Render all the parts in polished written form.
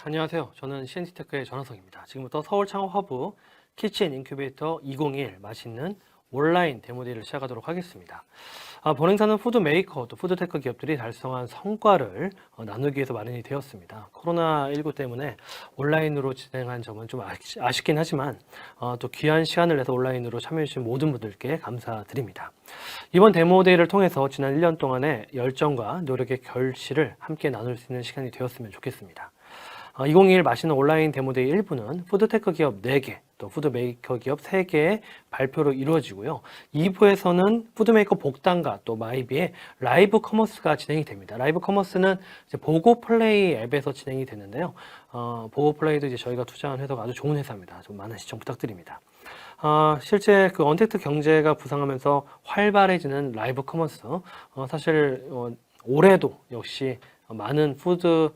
안녕하세요. 저는 CNT테크의 전하성입니다. 지금부터 서울 창업허브 키친 인큐베이터 2021 맛있는 온라인 데모데이를 시작하도록 하겠습니다. 본행사는 푸드 메이커 또 푸드테크 기업들이 달성한 성과를 나누기 위해서 마련이 되었습니다. 코로나19 때문에 온라인으로 진행한 점은 좀 아쉽긴 하지만 또 귀한 시간을 내서 온라인으로 참여해주신 모든 분들께 감사드립니다. 이번 데모데이를 통해서 지난 1년 동안의 열정과 노력의 결실을 함께 나눌 수 있는 시간이 되었으면 좋겠습니다. 2021 맛있는 온라인 데모데이 1부는 푸드테크 기업 4개, 또 푸드메이커 기업 3개의 발표로 이루어지고요. 2부에서는 푸드메이커 복당과 또 마이비의 라이브 커머스가 진행이 됩니다. 라이브 커머스는 이제 보고플레이 앱에서 진행이 되는데요. 보고플레이도 이제 저희가 투자한 회사가 아주 좋은 회사입니다. 좀 많은 시청 부탁드립니다. 실제 그 언택트 경제가 부상하면서 활발해지는 라이브 커머스, 사실 올해도 역시 많은 푸드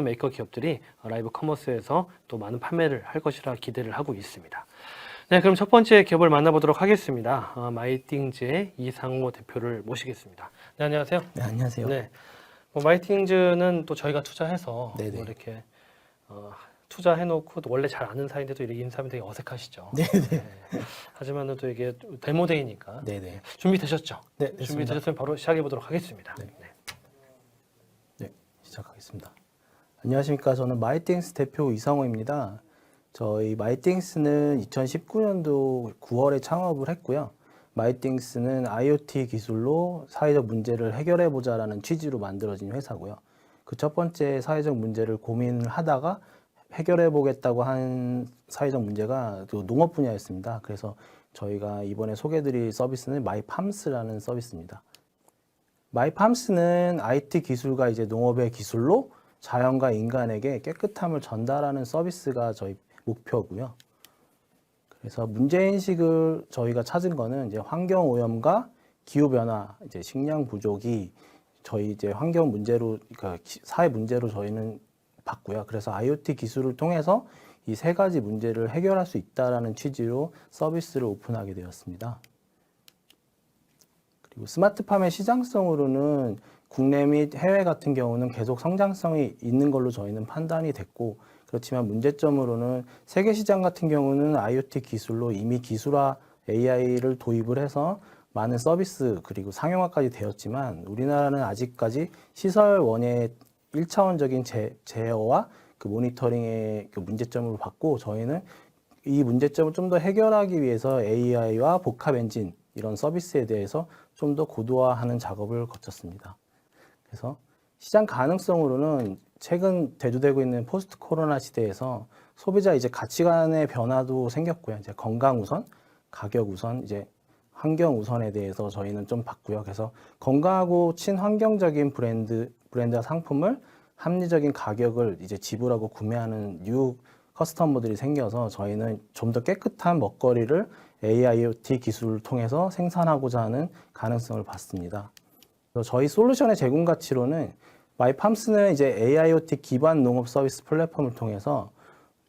메이커 기업들이 라이브 커머스에서 또 많은 판매를 할 것이라 기대를 하고 있습니다. 네, 그럼 첫 번째 기업을 만나보도록 하겠습니다. 마이띵즈의 이상호 대표를 모시겠습니다. 네, 안녕하세요. 네, 안녕하세요. 네, 마이띵즈는 또 저희가 투자해서 뭐 이렇게 투자해놓고 원래 잘 아는 사이인데도 이렇게 인사하면 되게 어색하시죠. 네네. 네. 하지만은 또 이게 데모데이니까 네네. 준비되셨죠? 네, 됐습니다. 준비되셨으면 바로 시작해보도록 하겠습니다. 네. 네, 시작하겠습니다. 안녕하십니까. 저는 마이띵스 대표 이상호입니다. 저희 마이띵스는 2019년도 9월에 창업을 했고요. 마이띵스는 IoT 기술로 사회적 문제를 해결해보자라는 취지로 만들어진 회사고요. 그 첫 번째 사회적 문제를 고민을 하다가 해결해보겠다고 한 사회적 문제가 그 농업 분야였습니다. 그래서 저희가 이번에 소개해드릴 서비스는 마이팜스라는 서비스입니다. 마이팜스는 IT 기술과 이제 농업의 기술로 자연과 인간에게 깨끗함을 전달하는 서비스가 저희 목표고요. 그래서 문제인식을 저희가 찾은 거는 이제 환경 오염과 기후 변화, 이제 식량 부족이 저희 이제 환경 문제로, 그러니까 사회 문제로 저희는 봤고요. 그래서 IoT 기술을 통해서 이 세 가지 문제를 해결할 수 있다라는 취지로 서비스를 오픈하게 되었습니다. 그리고 스마트팜의 시장성으로는 국내 및 해외 같은 경우는 계속 성장성이 있는 걸로 저희는 판단이 됐고, 그렇지만 문제점으로는 세계 시장 같은 경우는 IoT 기술로 이미 기술화 AI를 도입을 해서 많은 서비스 그리고 상용화까지 되었지만 우리나라는 아직까지 시설 원의 1차원적인 제어와 그 모니터링의 그 문제점을 봤고, 저희는 이 문제점을 좀 더 해결하기 위해서 AI와 복합 엔진 이런 서비스에 대해서 좀 더 고도화하는 작업을 거쳤습니다. 그래서 시장 가능성으로는 최근 대두되고 있는 포스트 코로나 시대에서 소비자 이제 가치관의 변화도 생겼고요. 이제 건강 우선, 가격 우선, 이제 환경 우선에 대해서 저희는 좀 봤고요. 그래서 건강하고 친환경적인 브랜드와 상품을 합리적인 가격을 이제 지불하고 구매하는 뉴 커스터머들이 생겨서 저희는 좀 더 깨끗한 먹거리를 AIoT 기술을 통해서 생산하고자 하는 가능성을 봤습니다. 그래서 저희 솔루션의 제공 가치로는 마이팜스는 이제 AIoT 기반 농업 서비스 플랫폼을 통해서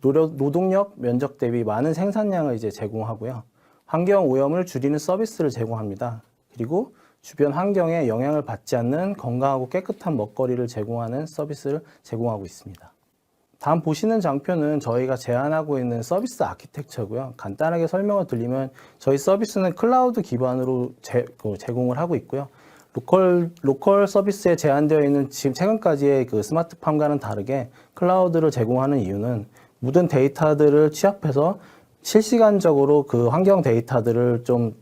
노동력 면적 대비 많은 생산량을 이제 제공하고요. 환경 오염을 줄이는 서비스를 제공합니다. 그리고 주변 환경에 영향을 받지 않는 건강하고 깨끗한 먹거리를 제공하는 서비스를 제공하고 있습니다. 다음 보시는 장표는 저희가 제안하고 있는 서비스 아키텍처고요. 간단하게 설명을 드리면 저희 서비스는 클라우드 기반으로 제공을 하고 있고요. 로컬 서비스에 제한되어 있는 지금 최근까지의 그 스마트팜과는 다르게 클라우드를 제공하는 이유는 모든 데이터들을 취합해서 실시간적으로 그 환경 데이터들을 좀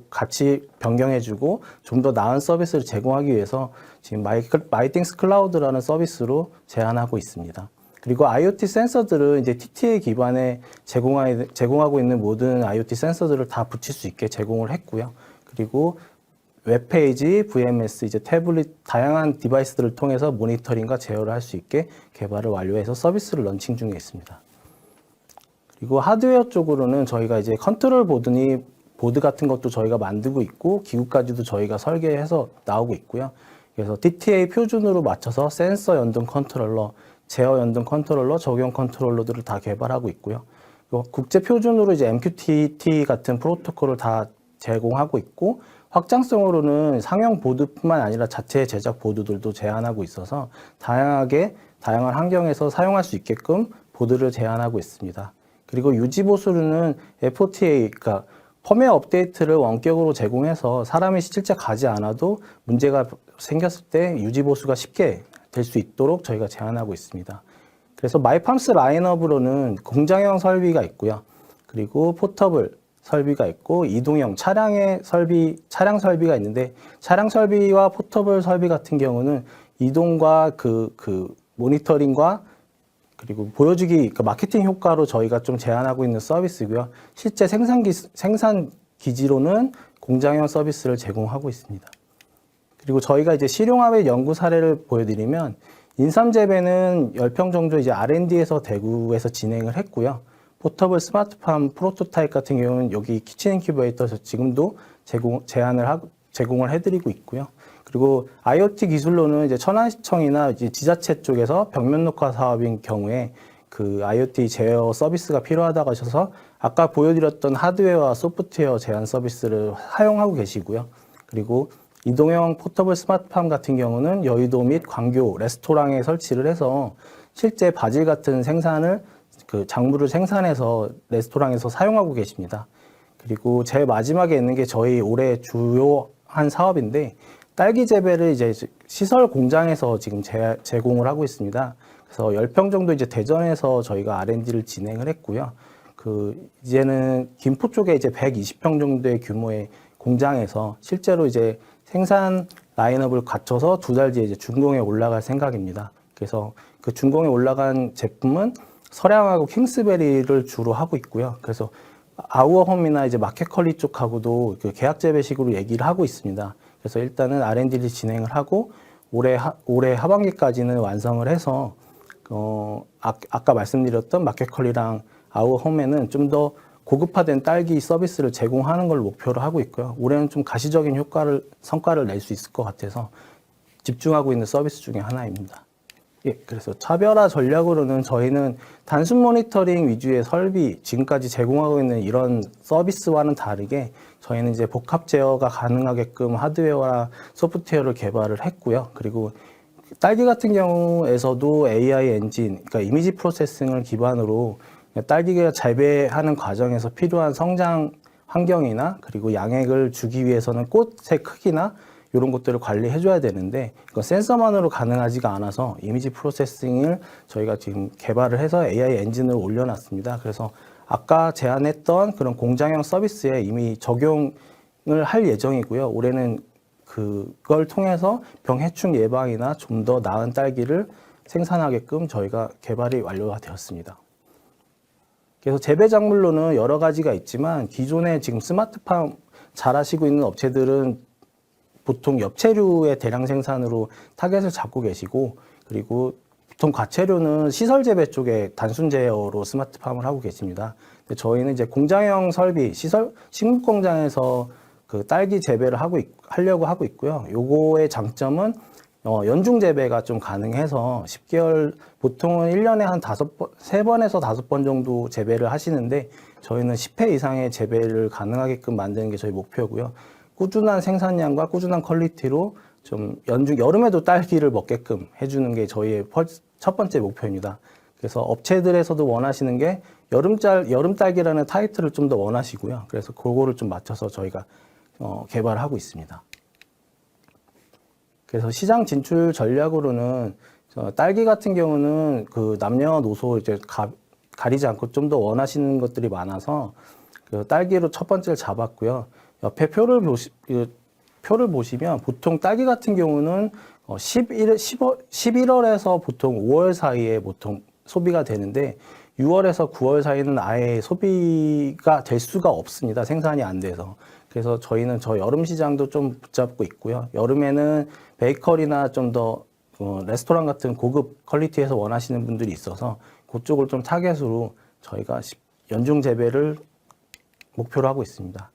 같이 변경해주고 좀 더 나은 서비스를 제공하기 위해서 지금 마이띵스 클라우드라는 서비스로 제안하고 있습니다. 그리고 IoT 센서들은 이제 TTA 기반에 제공하고 있는 모든 IoT 센서들을 다 붙일 수 있게 제공을 했고요. 그리고 웹페이지, VMS, 이제 태블릿 다양한 디바이스들을 통해서 모니터링과 제어를 할 수 있게 개발을 완료해서 서비스를 런칭 중에 있습니다. 그리고 하드웨어 쪽으로는 저희가 이제 컨트롤 보드 같은 것도 저희가 만들고 있고 기구까지도 저희가 설계해서 나오고 있고요. 그래서 DTA 표준으로 맞춰서 센서 연동 컨트롤러, 제어 연동 컨트롤러, 적용 컨트롤러들을 다 개발하고 있고요. 국제 표준으로 이제 MQTT 같은 프로토콜을 다 제공하고 있고, 확장성으로는 상용 보드뿐만 아니라 자체 제작 보드들도 제안하고 있어서 다양하게 다양한 환경에서 사용할 수 있게끔 보드를 제안하고 있습니다. 그리고 유지보수는 FOTA, 그러니까 펌웨어 업데이트를 원격으로 제공해서 사람이 실제 가지 않아도 문제가 생겼을 때 유지보수가 쉽게 될 수 있도록 저희가 제안하고 있습니다. 그래서 마이팜스 라인업으로는 공장형 설비가 있고요. 그리고 포터블 설비가 있고 이동형 차량 설비가 있는데 차량 설비와 포터블 설비 같은 경우는 이동과 그 모니터링과 그리고 보여주기, 그러니까 마케팅 효과로 저희가 좀 제안하고 있는 서비스고요. 실제 생산 기지로는 공장형 서비스를 제공하고 있습니다. 그리고 저희가 이제 실용화의 연구 사례를 보여드리면 인삼 재배는 10평 정도 이제 R&D에서 대구에서 진행을 했고요. 포터블 스마트팜 프로토타입 같은 경우는 여기 키친 인큐베이터에서 지금도 제공을 해드리고 있고요. 그리고 IoT 기술로는 이제 천안시청이나 이제 지자체 쪽에서 벽면 녹화 사업인 경우에 그 IoT 제어 서비스가 필요하다고 하셔서 아까 보여드렸던 하드웨어와 소프트웨어 제한 서비스를 사용하고 계시고요. 그리고 이동형 포터블 스마트팜 같은 경우는 여의도 및 광교 레스토랑에 설치를 해서 실제 바질 같은 그 작물을 생산해서 레스토랑에서 사용하고 계십니다. 그리고 제일 마지막에 있는 게 저희 올해 주요한 사업인데 딸기 재배를 이제 시설 공장에서 지금 제공을 하고 있습니다. 그래서 10평 정도 이제 대전에서 저희가 R&D를 진행을 했고요. 이제는 김포 쪽에 이제 120평 정도의 규모의 공장에서 실제로 이제 생산 라인업을 갖춰서 2달 뒤에 이제 준공에 올라갈 생각입니다. 그래서 그 준공에 올라간 제품은 서량하고 킹스베리를 주로 하고 있고요. 그래서 아우어홈이나 이제 마켓컬리 쪽하고도 그 계약 재배식으로 얘기를 하고 있습니다. 그래서 일단은 R&D를 진행을 하고 올해 하반기까지는 완성을 해서 아까 말씀드렸던 마켓컬리랑 아우어홈에는 좀 더 고급화된 딸기 서비스를 제공하는 걸 목표로 하고 있고요. 올해는 좀 가시적인 성과를 낼 수 있을 것 같아서 집중하고 있는 서비스 중에 하나입니다. 예, 그래서 차별화 전략으로는 저희는 단순 모니터링 위주의 설비, 지금까지 제공하고 있는 이런 서비스와는 다르게 저희는 이제 복합 제어가 가능하게끔 하드웨어와 소프트웨어를 개발을 했고요. 그리고 딸기 같은 경우에서도 AI 엔진, 그러니까 이미지 프로세싱을 기반으로 딸기가 재배하는 과정에서 필요한 성장 환경이나 그리고 양액을 주기 위해서는 꽃의 크기나 이런 것들을 관리해줘야 되는데 센서만으로 가능하지가 않아서 이미지 프로세싱을 저희가 지금 개발을 해서 AI 엔진을 올려놨습니다. 그래서 아까 제안했던 그런 공장형 서비스에 이미 적용을 할 예정이고요. 올해는 그걸 통해서 병해충 예방이나 좀 더 나은 딸기를 생산하게끔 저희가 개발이 완료가 되었습니다. 그래서 재배 작물로는 여러 가지가 있지만 기존에 지금 스마트팜 잘하시고 있는 업체들은 보통 엽채류의 대량 생산으로 타겟을 잡고 계시고 그리고 보통 과채류는 시설 재배 쪽에 단순 제어로 스마트팜을 하고 계십니다. 근데 저희는 이제 공장형 설비, 식물 공장에서 그 딸기 재배를 하려고 하고 있고요. 요거의 장점은 연중 재배가 좀 가능해서 10개월, 보통은 1년에 한 3번에서 5번 정도 재배를 하시는데 저희는 10회 이상의 재배를 가능하게끔 만드는 게 저희 목표고요. 꾸준한 생산량과 꾸준한 퀄리티로 좀 여름에도 딸기를 먹게끔 해주는 게 저희의 첫 번째 목표입니다. 그래서 업체들에서도 원하시는 게 여름 딸기라는 타이틀을 좀 더 원하시고요. 그래서 그거를 좀 맞춰서 저희가 개발을 하고 있습니다. 그래서 시장 진출 전략으로는 딸기 같은 경우는 그 남녀노소 이제 가리지 않고 좀 더 원하시는 것들이 많아서 그 딸기로 첫 번째를 잡았고요. 옆에 표를 보시면 보통 딸기 같은 경우는 11월에서 보통 5월 사이에 보통 소비가 되는데 6월에서 9월 사이는 아예 소비가 될 수가 없습니다. 생산이 안 돼서. 그래서 저희는 여름 시장도 좀 붙잡고 있고요. 여름에는 베이커리나 좀 더 레스토랑 같은 고급 퀄리티에서 원하시는 분들이 있어서 그쪽을 좀 타겟으로 저희가 연중 재배를 목표로 하고 있습니다.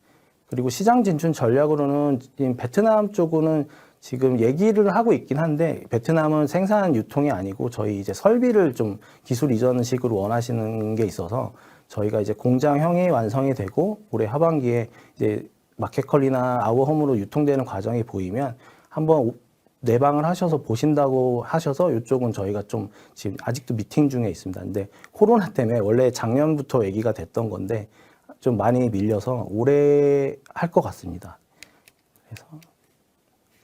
그리고 시장 진출 전략으로는 베트남 쪽은 지금 얘기를 하고 있긴 한데 베트남은 생산 유통이 아니고 저희 이제 설비를 좀 기술 이전식으로 원하시는 게 있어서 저희가 이제 공장형이 완성이 되고 올해 하반기에 이제 마켓컬리나 아워홈으로 유통되는 과정이 보이면 한번 내방을 하셔서 보신다고 하셔서 이쪽은 저희가 좀 지금 아직도 미팅 중에 있습니다. 근데 코로나 때문에 원래 작년부터 얘기가 됐던 건데 좀 많이 밀려서 올해 할 것 같습니다.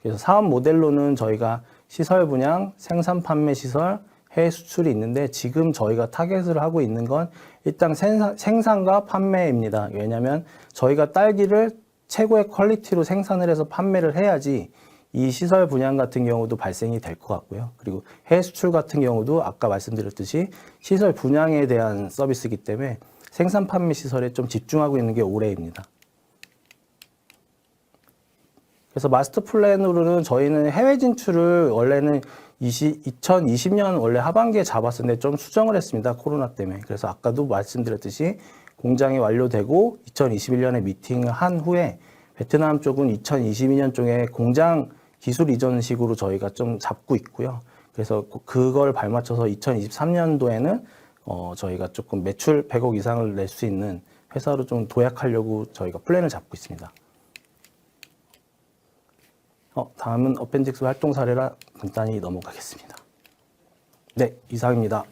그래서 사업 모델로는 저희가 시설 분양, 생산 판매 시설, 해외 수출이 있는데 지금 저희가 타겟을 하고 있는 건 일단 생산과 판매입니다. 왜냐하면 저희가 딸기를 최고의 퀄리티로 생산을 해서 판매를 해야지 이 시설 분양 같은 경우도 발생이 될 것 같고요. 그리고 해외 수출 같은 경우도 아까 말씀드렸듯이 시설 분양에 대한 서비스이기 때문에 생산 판매 시설에 좀 집중하고 있는 게 올해입니다. 그래서 마스터 플랜으로는 저희는 해외 진출을 원래는 2020년 원래 하반기에 잡았었는데 좀 수정을 했습니다. 코로나 때문에. 그래서 아까도 말씀드렸듯이 공장이 완료되고 2021년에 미팅을 한 후에 베트남 쪽은 2022년 쪽에 공장 기술 이전식으로 저희가 좀 잡고 있고요. 그래서 그걸 발맞춰서 2023년도에는 저희가 조금 매출 100억 이상을 낼 수 있는 회사로 좀 도약하려고 저희가 플랜을 잡고 있습니다. 다음은 어펜직스 활동 사례라 간단히 넘어가겠습니다. 네, 이상입니다.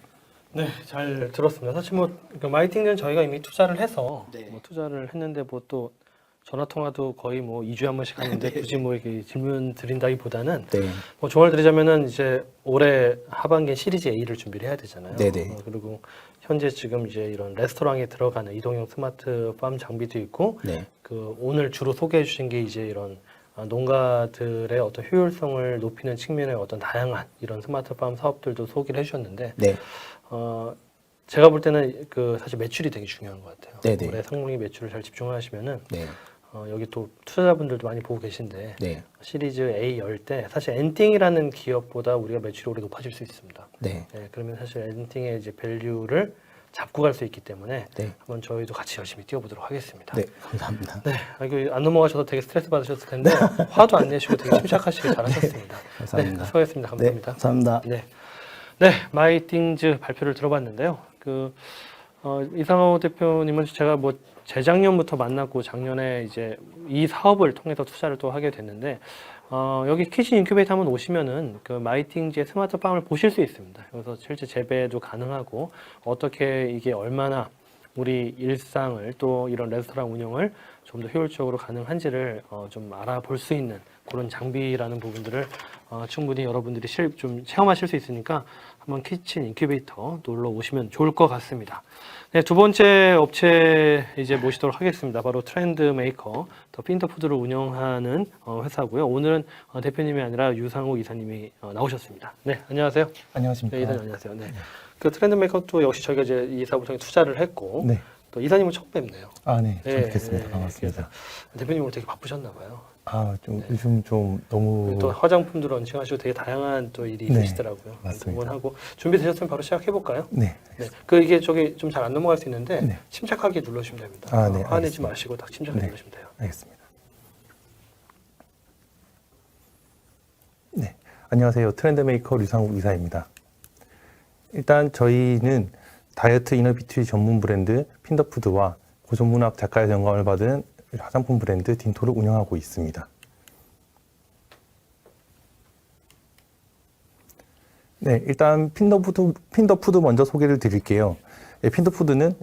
네, 잘 들었습니다. 사실 그 마이팅은 저희가 이미 투자를 해서 투자를 했는데 또 전화 통화도 거의 2주에 한 번씩 하는데 굳이 이렇게 질문 드린다기보다는 조언을 드리자면은 이제 올해 하반기에 시리즈 A를 준비를 해야 되잖아요. 그리고 현재 지금 이제 이런 레스토랑에 들어가는 이동형 스마트팜 장비도 있고 그 오늘 주로 소개해 주신 게 이제 이런 농가들의 어떤 효율성을 높이는 측면의 어떤 다양한 이런 스마트팜 사업들도 소개를 해주셨는데, 제가 볼 때는 그 사실 매출이 되게 중요한 것 같아요. 올해 상반기 매출을 잘 집중하시면은 여기 또 투자자분들도 많이 보고 계신데 시리즈 A 열 때 사실 엔팅이라는 기업보다 우리가 매출이 오래 높아질 수 있습니다. 그러면 사실 엔팅의 이제 밸류를 잡고 갈 수 있기 때문에 한번 저희도 같이 열심히 뛰어보도록 하겠습니다. 네, 감사합니다. 이거 안 넘어가셔서 되게 스트레스 받으셨을 텐데 화도 안 내시고 되게 침착하시게 잘하셨습니다. 감사합니다. 수고하셨습니다. 감사합니다. 감사합니다. 마이팅즈 발표를 들어봤는데요. 이상호 대표님은 제가 재작년부터 만났고 작년에 이제 이 사업을 통해서 투자를 또 하게 됐는데 여기 키친 인큐베이터 한번 오시면은 그 마이팅즈의 스마트팜을 보실 수 있습니다. 그래서 실제 재배도 가능하고 어떻게 이게 얼마나 우리 일상을 또 이런 레스토랑 운영을 좀 더 효율적으로 가능한지를 좀 알아볼 수 있는 그런 장비라는 부분들을 충분히 여러분들이 좀 체험하실 수 있으니까 한번 키친 인큐베이터 놀러 오시면 좋을 것 같습니다. 네, 두 번째 업체 이제 모시도록 하겠습니다. 바로 트렌드 메이커 더 핀더푸드를 운영하는 회사고요. 오늘은 대표님이 아니라 유상호 이사님이 나오셨습니다. 네, 안녕하세요. 안녕하십니까. 네, 이사님 안녕하세요. 네. 그 트렌드 메이커도 역시 저희가 이제 이 사업을 통해 투자를 했고 또 이사님은 처음 뵙네요. 네, 처음 뵙겠습니다. 반갑습니다. 대표님 오늘 되게 바쁘셨나 봐요. 요즘 좀 너무 또 화장품도 런칭하시고 되게 다양한 또 일이 있으시더라고요. 맞습니다. 하고 준비되셨으면 바로 시작해 볼까요? 네. 이게 저기 좀 잘 안 넘어갈 수 있는데 침착하게 눌러주시면 됩니다. 화내지 마시고 딱 침착하게 누르시면 돼요. 알겠습니다. 네, 안녕하세요. 트렌드메이커 류상욱 이사입니다. 일단 저희는 다이어트 이너비티 전문 브랜드 핀더푸드와 고전문학 작가의 영감을 받은 화장품 브랜드 딘토를 운영하고 있습니다. 네, 일단 핀더푸드 먼저 소개를 드릴게요. 핀더푸드는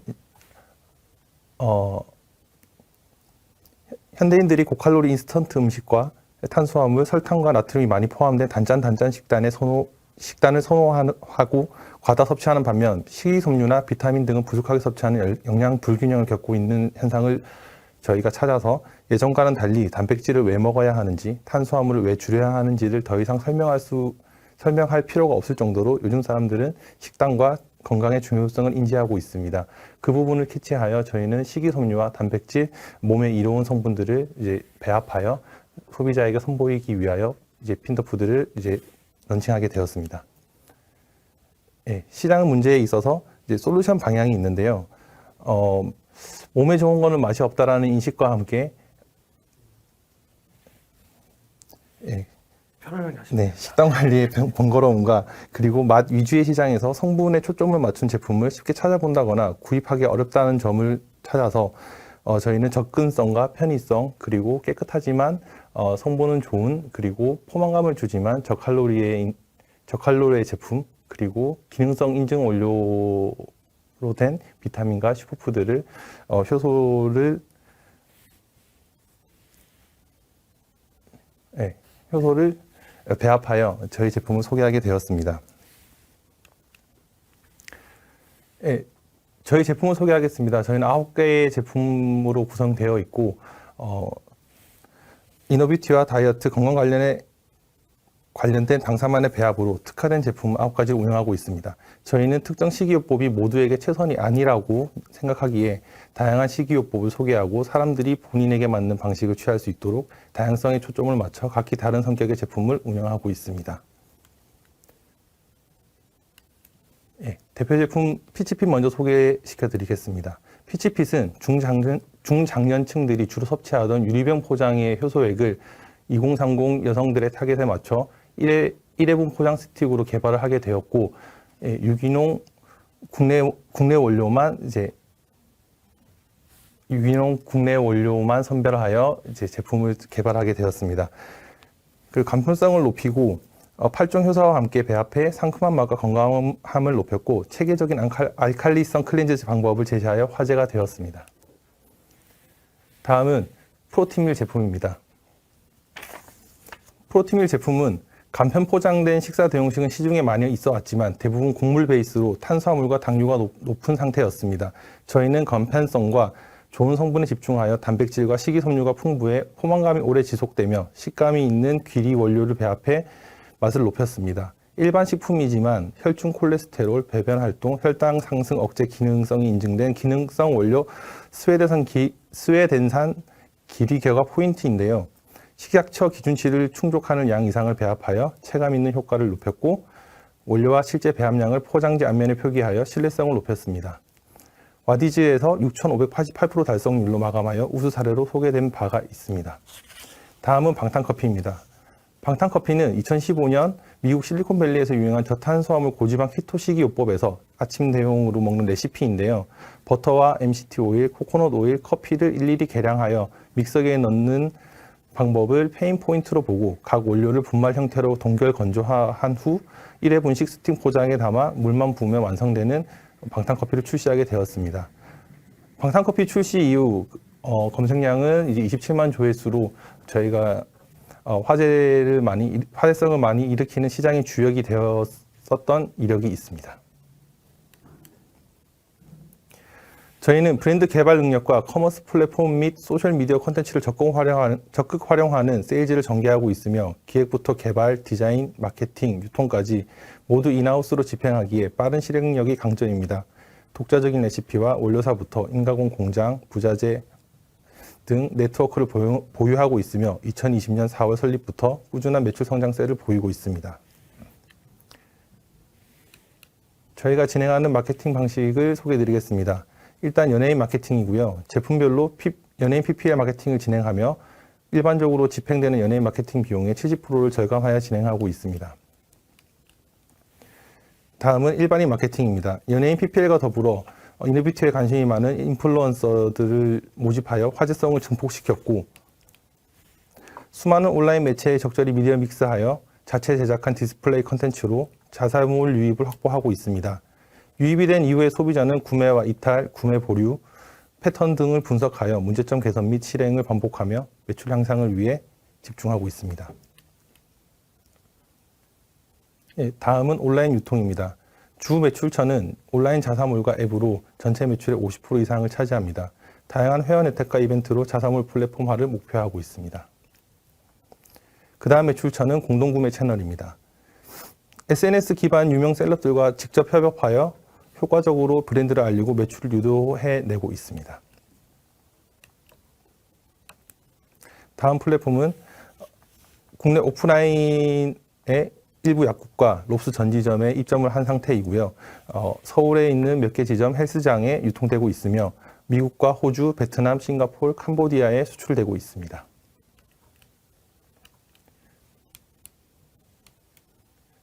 현대인들이 고칼로리 인스턴트 음식과 탄수화물, 설탕과 나트륨이 많이 포함된 단짠 식단을 선호하고 과다 섭취하는 반면 식이섬유나 비타민 등은 부족하게 섭취하는 영양 불균형을 겪고 있는 현상을 저희가 찾아서 예전과는 달리 단백질을 왜 먹어야 하는지, 탄수화물을 왜 줄여야 하는지를 더 이상 설명할 필요가 없을 정도로 요즘 사람들은 식단과 건강의 중요성을 인지하고 있습니다. 그 부분을 캐치하여 저희는 식이섬유와 단백질, 몸에 이로운 성분들을 이제 배합하여 소비자에게 선보이기 위하여 이제 핀더푸드를 이제 런칭하게 되었습니다. 시장 문제에 있어서 이제 솔루션 방향이 있는데요. 몸에 좋은 거는 맛이 없다라는 인식과 함께 편안하게 하시면 식단 관리의 번거로움과 그리고 맛 위주의 시장에서 성분에 초점을 맞춘 제품을 쉽게 찾아본다거나 구입하기 어렵다는 점을 찾아서 저희는 접근성과 편의성, 그리고 깨끗하지만 성분은 좋은, 그리고 포만감을 주지만 저칼로리의 제품, 그리고 기능성 인증 원료로 된 비타민과 슈퍼푸드를 효소를 배합하여 저희 제품을 소개하게 되었습니다. 저희 제품을 소개하겠습니다. 저희는 9개의 제품으로 구성되어 있고 이너뷰티와 다이어트, 건강 관련된 당사만의 배합으로 특화된 제품 9가지를 운영하고 있습니다. 저희는 특정 식이요법이 모두에게 최선이 아니라고 생각하기에 다양한 식이요법을 소개하고 사람들이 본인에게 맞는 방식을 취할 수 있도록 다양성에 초점을 맞춰 각기 다른 성격의 제품을 운영하고 있습니다. 대표 제품 피치핏 먼저 소개시켜 드리겠습니다. 피치핏은 중장년층들이 주로 섭취하던 유리병 포장의 효소액을 2030 여성들의 타겟에 맞춰 1회분 포장 스틱으로 개발을 하게 되었고, 유기농 국내 원료만 선별하여 제품을 개발하게 되었습니다. 그 간편성을 높이고 8종 효소와 함께 배합해 상큼한 맛과 건강함을 높였고 체계적인 알칼리성 클렌즈 방법을 제시하여 화제가 되었습니다. 다음은 프로틴밀 제품입니다. 프로틴밀 제품은 간편 포장된 식사 대용식은 시중에 많이 있어 왔지만 대부분 곡물 베이스로 탄수화물과 당류가 높은 상태였습니다. 저희는 간편성과 좋은 성분에 집중하여 단백질과 식이섬유가 풍부해 포만감이 오래 지속되며 식감이 있는 귀리 원료를 배합해 맛을 높였습니다. 일반 식품이지만 혈중 콜레스테롤, 배변 활동, 혈당 상승 억제 기능성이 인증된 기능성 원료 스웨덴산 기리겨가 포인트인데요. 식약처 기준치를 충족하는 양 이상을 배합하여 체감 있는 효과를 높였고 원료와 실제 배합량을 포장지 앞면에 표기하여 신뢰성을 높였습니다. 와디즈에서 6,588% 달성률로 마감하여 우수 사례로 소개된 바가 있습니다. 다음은 방탄커피입니다. 방탄커피는 2015년 미국 실리콘밸리에서 유행한 저탄수화물 고지방 키토 식이요법에서 아침 대용으로 먹는 레시피인데요. 버터와 MCT 오일, 코코넛 오일, 커피를 일일이 계량하여 믹서기에 넣는 방법을 페인 포인트로 보고 각 원료를 분말 형태로 동결 건조한 후 1회분씩 스팀 포장에 담아 물만 부으면 완성되는 방탄커피를 출시하게 되었습니다. 방탄커피 출시 이후 검색량은 이제 27만 조회수로 저희가 화제성을 많이 일으키는 시장의 주역이 되었었던 이력이 있습니다. 저희는 브랜드 개발 능력과 커머스 플랫폼 및 소셜미디어 콘텐츠를 적극 활용하는 세일즈를 전개하고 있으며 기획부터 개발, 디자인, 마케팅, 유통까지 모두 인하우스로 집행하기에 빠른 실행력이 강점입니다. 독자적인 레시피와 원료사부터 인가공 공장, 부자재 등 네트워크를 보유하고 있으며 2020년 4월 설립부터 꾸준한 매출 성장세를 보이고 있습니다. 저희가 진행하는 마케팅 방식을 소개해드리겠습니다. 일단 연예인 마케팅이고요. 제품별로 연예인 PPL 마케팅을 진행하며 일반적으로 집행되는 연예인 마케팅 비용의 70%를 절감하여 진행하고 있습니다. 다음은 일반인 마케팅입니다. 연예인 PPL과 더불어 이너뷰티에 관심이 많은 인플루언서들을 모집하여 화제성을 증폭시켰고 수많은 온라인 매체에 적절히 미디어 믹스하여 자체 제작한 디스플레이 컨텐츠로 자사몰 유입을 확보하고 있습니다. 유입이 된 이후에 소비자는 구매와 이탈, 구매 보류, 패턴 등을 분석하여 문제점 개선 및 실행을 반복하며 매출 향상을 위해 집중하고 있습니다. 다음은 온라인 유통입니다. 주 매출처는 온라인 자사몰과 앱으로 전체 매출의 50% 이상을 차지합니다. 다양한 회원 혜택과 이벤트로 자사몰 플랫폼화를 목표하고 있습니다. 그 다음 매출처는 공동구매 채널입니다. SNS 기반 유명 셀럽들과 직접 협업하여 효과적으로 브랜드를 알리고 매출을 유도해내고 있습니다. 다음 플랫폼은 국내 오프라인의 일부 약국과 롭스 전지점에 입점을 한 상태이고요. 서울에 있는 몇 개 지점 헬스장에 유통되고 있으며 미국과 호주, 베트남, 싱가포르, 캄보디아에 수출되고 있습니다.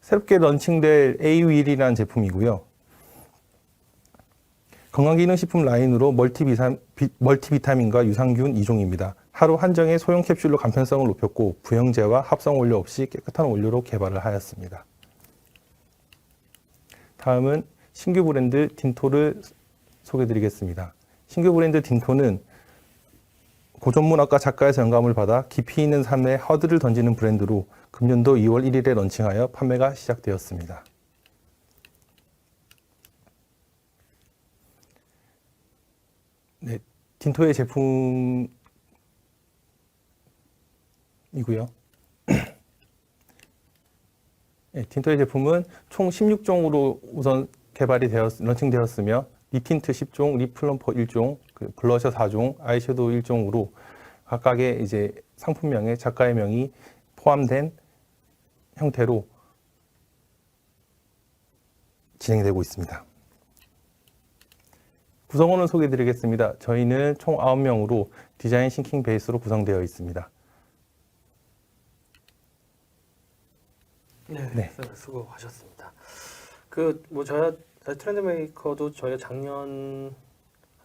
새롭게 런칭될 A-Wheel이라는 제품이고요. 건강기능식품 라인으로 멀티비타민과 유산균 2종입니다. 하루 한정의 소형 캡슐로 간편성을 높였고 부영제와 합성 원료 없이 깨끗한 원료로 개발을 하였습니다. 다음은 신규 브랜드 딘토를 소개드리겠습니다. 신규 브랜드 딘토는 고전문학과 작가에서 영감을 받아 깊이 있는 삶에 허드를 던지는 브랜드로 금년도 2월 1일에 런칭하여 판매가 시작되었습니다. 네, 딘토의 제품이고요. 네, 딘토의 제품은 총 16종으로 우선 런칭되었으며 립틴트 10종, 립 플럼퍼 1종, 블러셔 4종, 아이섀도우 1종으로 각각의 이제 상품명에 작가의 명이 포함된 형태로 진행되고 있습니다. 구성원을 소개해드리겠습니다. 저희는 총 9명으로 디자인 싱킹 베이스로 구성되어 있습니다. 네. 수고하셨습니다. 저희 트렌드 메이커도 저희가 작년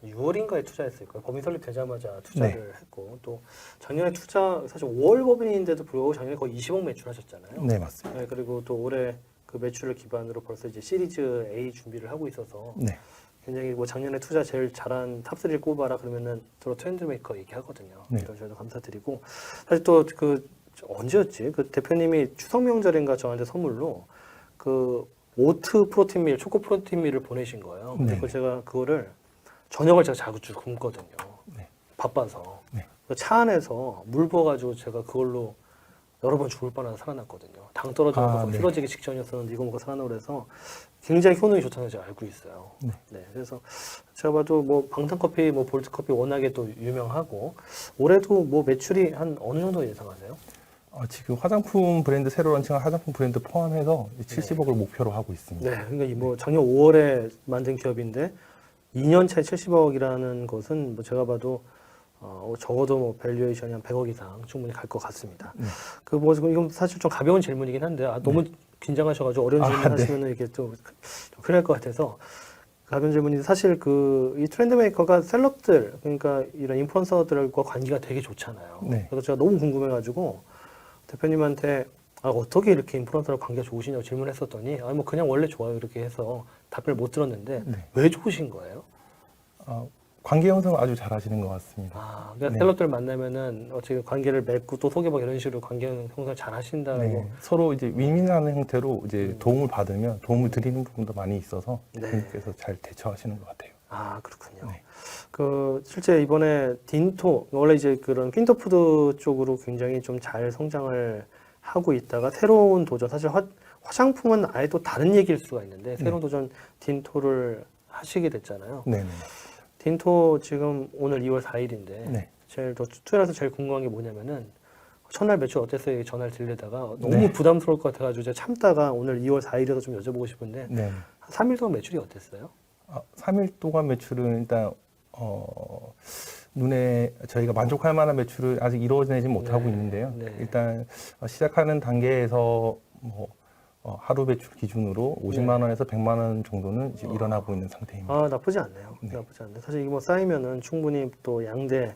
6월인가에 투자했을 거예요. 법인 설립되자마자 투자를 했고 또 작년에 사실 5월 법인인데도 불구하고 작년에 거의 20억 매출하셨잖아요. 네, 맞습니다. 네, 그리고 또 올해 그 매출을 기반으로 벌써 이제 시리즈 A 준비를 하고 있어서 네. 굉장히 작년에 투자 제일 잘한 탑3를 꼽아라 그러면은 저로 트렌드 메이커 얘기하거든요. 네. 그래서 저희도 감사드리고 사실 또 언제였지? 그 대표님이 추석 명절인가 저한테 선물로 그 오트 프로틴밀, 초코 프로틴밀을 보내신 거예요. 네. 그리고 제가 그거를 저녁을 제가 자주 굶거든요. 네. 바빠서. 네. 차 안에서 물 부어가지고 제가 그걸로 여러 번 죽을 뻔하다 살아났거든요. 당 떨어져서 네. 쓰러지기 직전이었었는데 이거 먹고 살아나고 그래서 굉장히 효능이 좋다는 걸 제가 알고 있어요. 네. 그래서 제가 봐도 방탄커피, 볼트커피 워낙에 또 유명하고 올해도 매출이 한 어느 정도 예상하세요? 지금 화장품 브랜드 새로 런칭한 화장품 브랜드 포함해서 70억을 목표로 하고 있습니다. 네, 그러니까 작년 5월에 만든 기업인데 2년 차에 70억이라는 것은 제가 봐도 적어도 밸류에이션이 한 100억 이상 충분히 갈 것 같습니다. 네. 이건 사실 좀 가벼운 질문이긴 한데 너무 긴장하셔가지고 어려운 질문 하시면은 이게 좀 큰일 날 것 같아서 가벼운 질문인데 사실 이 트렌드 메이커가 셀럽들 그러니까 이런 인플루언서들과 관계가 되게 좋잖아요. 네. 그래서 제가 너무 궁금해가지고 대표님한테 어떻게 이렇게 인플루언서랑 관계가 좋으시냐고 질문했었더니 그냥 원래 좋아요 이렇게 해서 답변을 못 들었는데 네. 왜 좋으신 거예요? 관계 형성을 아주 잘 하시는 것 같습니다. 그러니까 네. 셀럽들 만나면은 어떻게 관계를 맺고 또 소개받고 이런 식으로 관계 형성을 잘 하신다고. 네. 서로 이제 윈윈하는 형태로 이제 도움을 받으면 도움을 드리는 부분도 많이 있어서 네. 대표님께서 잘 대처하시는 것 같아요. 그렇군요. 네. 실제 이번에 딘토, 원래 이제 그런 핀터푸드 쪽으로 굉장히 좀 잘 성장을 하고 있다가 새로운 도전, 사실 화장품은 아예 또 다른 얘기일 수가 있는데 새로운 도전 딘토를 하시게 됐잖아요. 네네. 딘토 지금 오늘 2월 4일인데 네. 투자해서 제일 궁금한 게 뭐냐면은 첫날 매출 어땠어요? 전화를 드리다가 너무 네. 부담스러울 것 같아가지고 제가 참다가 오늘 2월 4일에서 좀 여쭤보고 싶은데 네. 한 3일 동안 매출이 어땠어요? 3일 동안 매출은 일단 눈에 저희가 만족할 만한 매출을 아직 이루어내지 못하고 네. 있는데요. 네. 일단 시작하는 단계에서 하루 매출 기준으로 50만 원에서 100만 원 정도는 이제 일어나고 있는 상태입니다. 나쁘지 않네요. 네. 나쁘지 않네. 사실 이게 쌓이면은 충분히 또 양대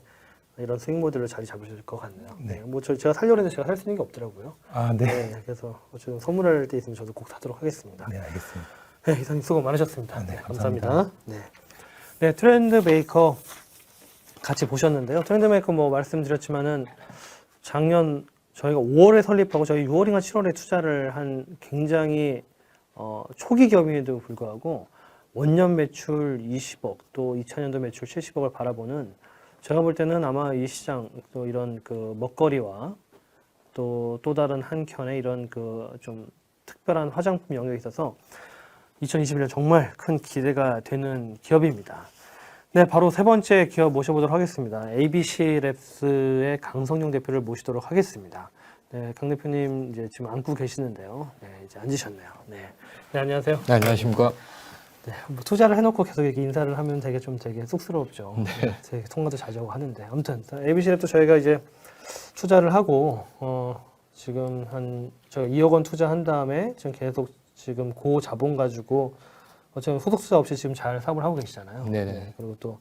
이런 수익 모델로 자리 잡으실 것 같네요. 네. 제가 살려고 했는데 제가 살 수 있는 게 없더라고요. 네. 그래서 어쨌든 선물할 때 있으면 저도 꼭 사도록 하겠습니다. 네, 알겠습니다. 네, 이사님 수고 많으셨습니다. 네, 감사합니다. 네, 트렌드 메이커 같이 보셨는데요. 트렌드 메이커 말씀드렸지만은 작년 저희가 5월에 설립하고 저희 6월인가 7월에 투자를 한 굉장히 초기 기업임에도 불구하고 원년 매출 20억 또 2000년도 매출 70억을 바라보는 제가 볼 때는 아마 이 시장 또 이런 먹거리와 또 다른 한켠에 이런 좀 특별한 화장품 영역에 있어서 2021년 정말 큰 기대가 되는 기업입니다. 네, 바로 세 번째 기업 모셔보도록 하겠습니다. ABC랩스의 강성용 대표를 모시도록 하겠습니다. 네, 강 대표님 이제 지금 앉고 계시는데요. 네, 이제 앉으셨네요. 네, 안녕하세요. 네, 안녕하십니까. 네, 투자를 해놓고 계속 이렇게 인사를 하면 되게 쑥스럽죠. 네. 제 통화도 자주 하고 하는데 아무튼 ABC랩도 저희가 이제 투자를 하고 지금 저 2억 원 투자한 다음에 지금 계속 지금 고 자본 가지고 어쨌든 후속 투자 없이 지금 잘 사업을 하고 계시잖아요. 네네. 네, 그리고 또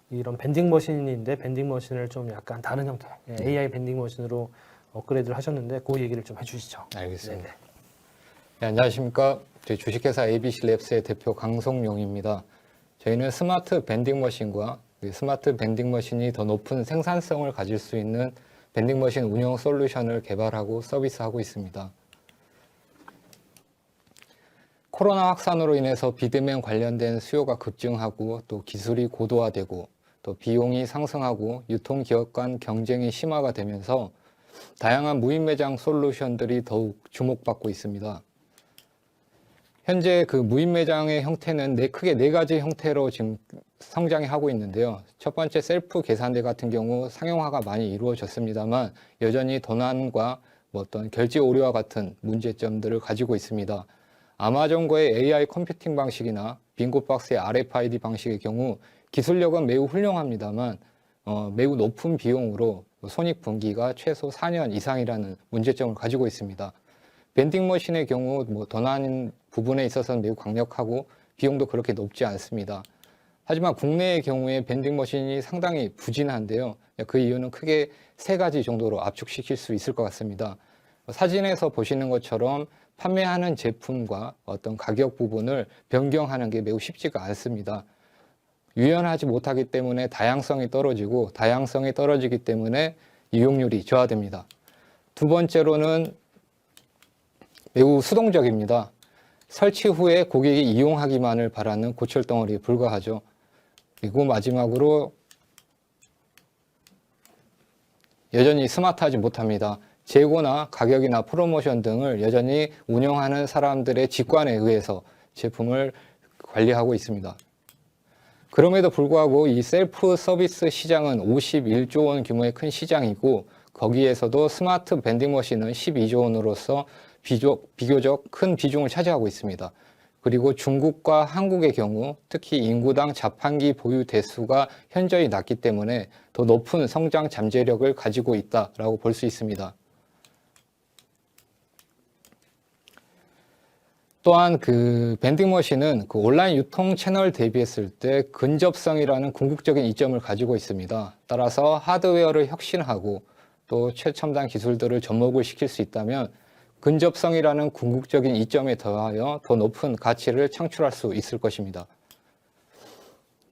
이런 밴딩 머신인데 밴딩 머신을 좀 약간 다른 형태, AI 밴딩 머신으로 업그레이드를 하셨는데 그 얘기를 좀 해주시죠. 알겠습니다. 네네. 네, 안녕하십니까. 저희 주식회사 ABC랩스의 대표 강성용입니다. 저희는 스마트 밴딩 머신과 스마트 밴딩 머신이 더 높은 생산성을 가질 수 있는 밴딩 머신 운영 솔루션을 개발하고 서비스하고 있습니다. 코로나 확산으로 인해서 비대면 관련된 수요가 급증하고 또 기술이 고도화되고 또 비용이 상승하고 유통기업 간 경쟁이 심화가 되면서 다양한 무인 매장 솔루션들이 더욱 주목받고 있습니다. 현재 그 무인 매장의 형태는 크게 네 가지 형태로 지금 성장이 하고 있는데요. 첫 번째 셀프 계산대 같은 경우 상용화가 많이 이루어졌습니다만 여전히 도난과 어떤 결제 오류와 같은 문제점들을 가지고 있습니다. 아마존과의 AI 컴퓨팅 방식이나 빙고박스의 RFID 방식의 경우 기술력은 매우 훌륭합니다만 매우 높은 비용으로 손익분기가 최소 4년 이상이라는 문제점을 가지고 있습니다. 밴딩 머신의 경우 도난 부분에 있어서는 매우 강력하고 비용도 그렇게 높지 않습니다. 하지만 국내의 경우에 밴딩 머신이 상당히 부진한데요. 그 이유는 크게 세 가지 정도로 압축시킬 수 있을 것 같습니다. 사진에서 보시는 것처럼 판매하는 제품과 어떤 가격 부분을 변경하는 게 매우 쉽지가 않습니다. 유연하지 못하기 때문에 다양성이 떨어지고 다양성이 떨어지기 때문에 이용률이 저하됩니다. 두 번째로는 매우 수동적입니다. 설치 후에 고객이 이용하기만을 바라는 고철덩어리에 불과하죠. 그리고 마지막으로 여전히 스마트하지 못합니다. 재고나 가격이나 프로모션 등을 여전히 운영하는 사람들의 직관에 의해서 제품을 관리하고 있습니다. 그럼에도 불구하고 이 셀프 서비스 시장은 51조 원 규모의 큰 시장이고 거기에서도 스마트 밴딩 머신은 12조 원으로서 비교적 큰 비중을 차지하고 있습니다. 그리고 중국과 한국의 경우 특히 인구당 자판기 보유 대수가 현저히 낮기 때문에 더 높은 성장 잠재력을 가지고 있다라고 볼 수 있습니다. 또한 그 밴딩 머신은 그 온라인 유통 채널 대비했을 때 근접성이라는 궁극적인 이점을 가지고 있습니다. 따라서 하드웨어를 혁신하고 또 최첨단 기술들을 접목을 시킬 수 있다면 근접성이라는 궁극적인 이점에 더하여 더 높은 가치를 창출할 수 있을 것입니다.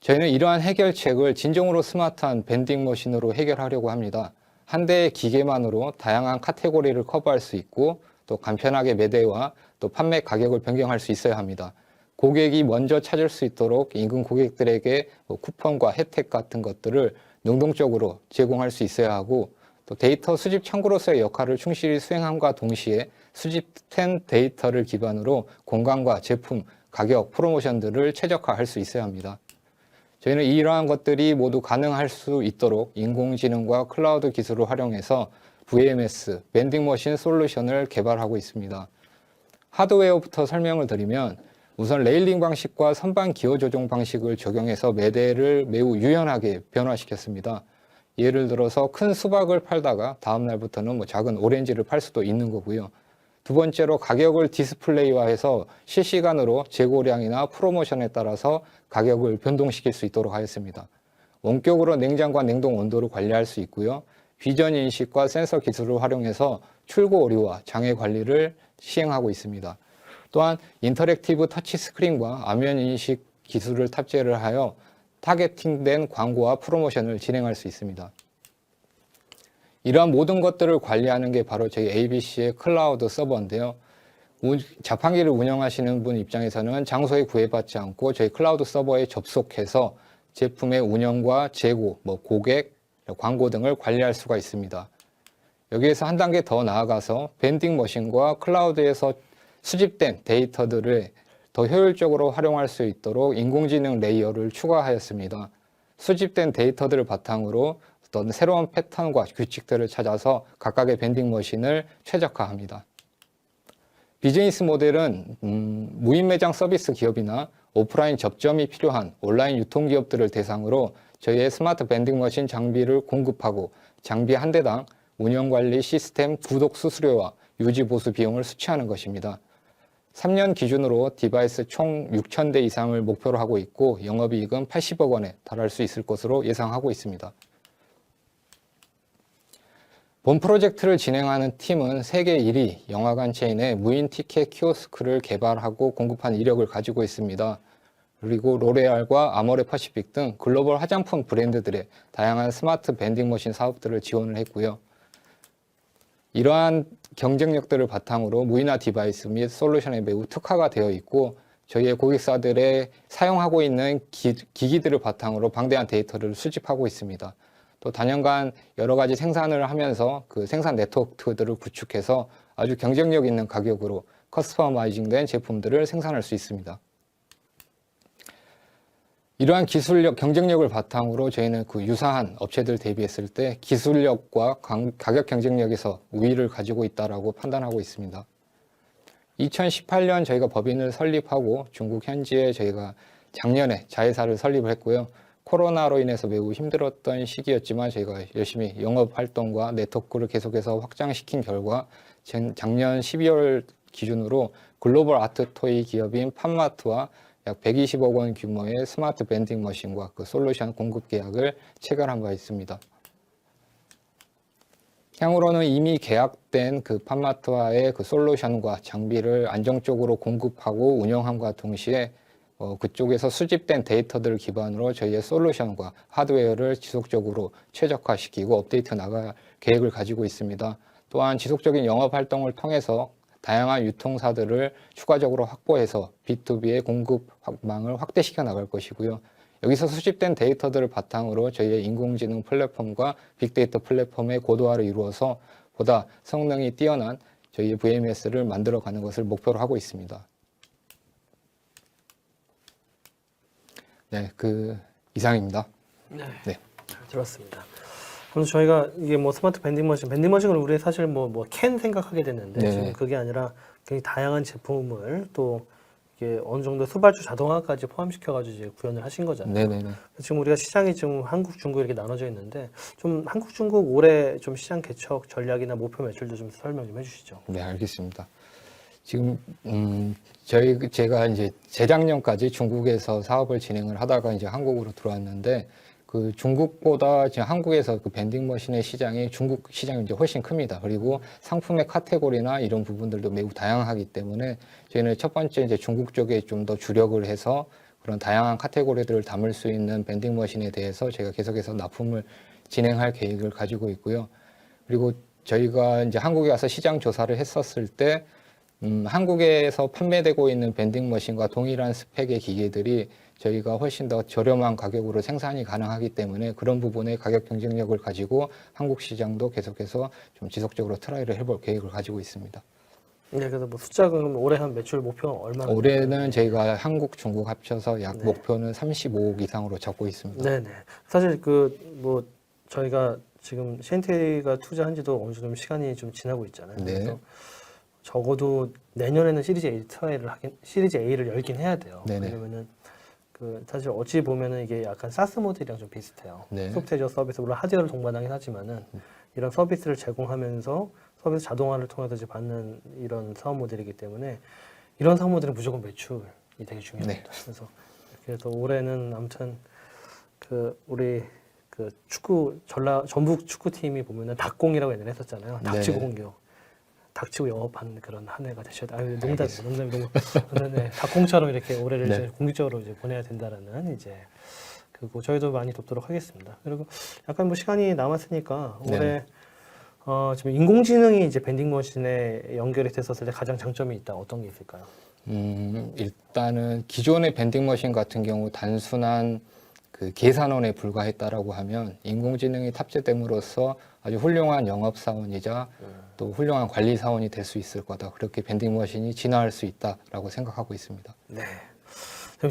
저희는 이러한 해결책을 진정으로 스마트한 밴딩 머신으로 해결하려고 합니다. 한 대의 기계만으로 다양한 카테고리를 커버할 수 있고 또 간편하게 매대와 또 판매 가격을 변경할 수 있어야 합니다. 고객이 먼저 찾을 수 있도록 인근 고객들에게 쿠폰과 혜택 같은 것들을 능동적으로 제공할 수 있어야 하고 또 데이터 수집 창구로서의 역할을 충실히 수행함과 동시에 수집된 데이터를 기반으로 공간과 제품, 가격, 프로모션들을 최적화할 수 있어야 합니다. 저희는 이러한 것들이 모두 가능할 수 있도록 인공지능과 클라우드 기술을 활용해서 VMS, 밴딩 머신 솔루션을 개발하고 있습니다. 하드웨어부터 설명을 드리면 우선 레일링 방식과 선반 기어 조종 방식을 적용해서 매대를 매우 유연하게 변화시켰습니다. 예를 들어서 큰 수박을 팔다가 다음 날부터는 작은 오렌지를 팔 수도 있는 거고요. 두 번째로 가격을 디스플레이화해서 실시간으로 재고량이나 프로모션에 따라서 가격을 변동시킬 수 있도록 하였습니다. 원격으로 냉장과 냉동 온도를 관리할 수 있고요. 비전 인식과 센서 기술을 활용해서 출고 오류와 장애 관리를 시행하고 있습니다. 또한 인터랙티브 터치 스크린과 화면 인식 기술을 탑재를 하여 타겟팅된 광고와 프로모션을 진행할 수 있습니다. 이러한 모든 것들을 관리하는 게 바로 저희 ABC의 클라우드 서버인데요. 자판기를 운영하시는 분 입장에서는 장소에 구애받지 않고 저희 클라우드 서버에 접속해서 제품의 운영과 재고, 고객, 광고 등을 관리할 수가 있습니다. 여기에서 한 단계 더 나아가서 밴딩 머신과 클라우드에서 수집된 데이터들을 더 효율적으로 활용할 수 있도록 인공지능 레이어를 추가하였습니다. 수집된 데이터들을 바탕으로 어떤 새로운 패턴과 규칙들을 찾아서 각각의 밴딩 머신을 최적화합니다. 비즈니스 모델은 무인 매장 서비스 기업이나 오프라인 접점이 필요한 온라인 유통기업들을 대상으로 저희의 스마트 밴딩 머신 장비를 공급하고 장비 한 대당 운영관리 시스템 구독 수수료와 유지 보수 비용을 수취하는 것입니다. 3년 기준으로 디바이스 총 6,000대 이상을 목표로 하고 있고 영업이익은 80억 원에 달할 수 있을 것으로 예상하고 있습니다. 본 프로젝트를 진행하는 팀은 세계 1위 영화관 체인의 무인 티켓 키오스크를 개발하고 공급한 이력을 가지고 있습니다. 그리고 로레알과 아모레 퍼시픽 등 글로벌 화장품 브랜드들의 다양한 스마트 밴딩 머신 사업들을 지원을 했고요. 이러한 경쟁력들을 바탕으로 무인화 디바이스 및 솔루션에 매우 특화가 되어 있고 저희의 고객사들의 사용하고 있는 기기들을 바탕으로 방대한 데이터를 수집하고 있습니다. 또 단연간 여러 가지 생산을 하면서 그 생산 네트워크들을 구축해서 아주 경쟁력 있는 가격으로 커스터마이징된 제품들을 생산할 수 있습니다. 이러한 기술력, 경쟁력을 바탕으로 저희는 그 유사한 업체들 대비했을 때 기술력과 가격 경쟁력에서 우위를 가지고 있다고 판단하고 있습니다. 2018년 저희가 법인을 설립하고 중국 현지에 저희가 작년에 자회사를 설립을 했고요. 코로나로 인해서 매우 힘들었던 시기였지만 저희가 열심히 영업 활동과 네트워크를 계속해서 확장시킨 결과 작년 12월 기준으로 글로벌 아트 토이 기업인 팜마트와 약 120억 원 규모의 스마트 밴딩 머신과 그 솔루션 공급 계약을 체결한 바 있습니다. 향후로는 이미 계약된 그 팜마트와의 그 솔루션과 장비를 안정적으로 공급하고 운영함과 동시에 그쪽에서 수집된 데이터들을 기반으로 저희의 솔루션과 하드웨어를 지속적으로 최적화시키고 업데이트 나갈 계획을 가지고 있습니다. 또한 지속적인 영업 활동을 통해서 다양한 유통사들을 추가적으로 확보해서 B2B의 공급망을 확대시켜 나갈 것이고요. 여기서 수집된 데이터들을 바탕으로 저희의 인공지능 플랫폼과 빅데이터 플랫폼의 고도화를 이루어서 보다 성능이 뛰어난 저희의 VMS를 만들어가는 것을 목표로 하고 있습니다. 네, 이상입니다. 네. 네. 잘 들었습니다. 그래서 저희가 이게 뭐 스마트 밴딩 머신을 우리 사실 뭐 캔 생각하게 됐는데 네. 지금 그게 아니라 굉장히 다양한 제품을 또 이게 어느 정도 수발주 자동화까지 포함시켜가지고 이제 구현을 하신 거잖아요. 네네네. 지금 우리가 시장이 지금 한국, 중국 이렇게 나눠져 있는데 좀 한국, 중국 올해 좀 시장 개척 전략이나 목표 매출도 좀 설명 좀 해주시죠. 네, 알겠습니다. 지금 제가 이제 재작년까지 중국에서 사업을 진행을 하다가 이제 한국으로 들어왔는데 그 중국보다 지금 한국에서 그 밴딩 머신의 시장이 중국 시장이 이제 훨씬 큽니다. 그리고 상품의 카테고리나 이런 부분들도 매우 다양하기 때문에 저희는 첫 번째 이제 중국 쪽에 좀 더 주력을 해서 그런 다양한 카테고리들을 담을 수 있는 밴딩 머신에 대해서 제가 계속해서 납품을 진행할 계획을 가지고 있고요. 그리고 저희가 이제 한국에 와서 시장 조사를 했었을 때 한국에서 판매되고 있는 밴딩 머신과 동일한 스펙의 기계들이 저희가 훨씬 더 저렴한 가격으로 생산이 가능하기 때문에 그런 부분의 가격 경쟁력을 가지고 한국 시장도 계속해서 좀 지속적으로 트라이를 해볼 계획을 가지고 있습니다. 네, 그래서 뭐 숫자 그럼 올해 한 매출 목표는 얼마나? 올해는 저희가 한국, 중국 합쳐서 약 네. 목표는 35억 이상으로 잡고 있습니다. 네네. 사실 뭐 저희가 지금 CNT가 투자한 지도 어느 정도 시간이 좀 지나고 있잖아요. 네. 그래서 적어도 내년에는 시리즈 A를 열긴 해야 돼요. 네네. 왜냐면은 사실 어찌 보면은 이게 약간 사스 모델이랑 좀 비슷해요. 네. 소프트웨어 서비스 물론 하드웨어를 동반하긴 하지만은 이런 서비스를 제공하면서 서비스 자동화를 통해서 이제 받는 이런 사업 모델이기 때문에 이런 사업 모델은 무조건 매출이 되게 중요합니다. 네. 그래서 올해는 아무튼 우리 전북 축구팀이 보면은 닭공이라고 옛날에 했었잖아요. 닭치고 네. 공격. 닥치고 영업하는 그런 한 해가 되셔야 돼. 농담이 너무 네, 닭공처럼 이렇게 올해를 네. 이제 공식적으로 이제 보내야 된다라는 이제 그리고 저희도 많이 돕도록 하겠습니다. 그리고 약간 뭐 시간이 남았으니까 네. 올해 지금 인공지능이 이제 밴딩 머신에 연결이 됐었을 때 가장 장점이 있다. 어떤 게 있을까요? 일단은 기존의 밴딩 머신 같은 경우 단순한 그 계산원에 불과했다라고 하면 인공지능이 탑재됨으로써 아주 훌륭한 영업 사원이자 또 훌륭한 관리 사원이 될 수 있을 거다. 그렇게 밴딩 머신이 진화할 수 있다라고 생각하고 있습니다. 네.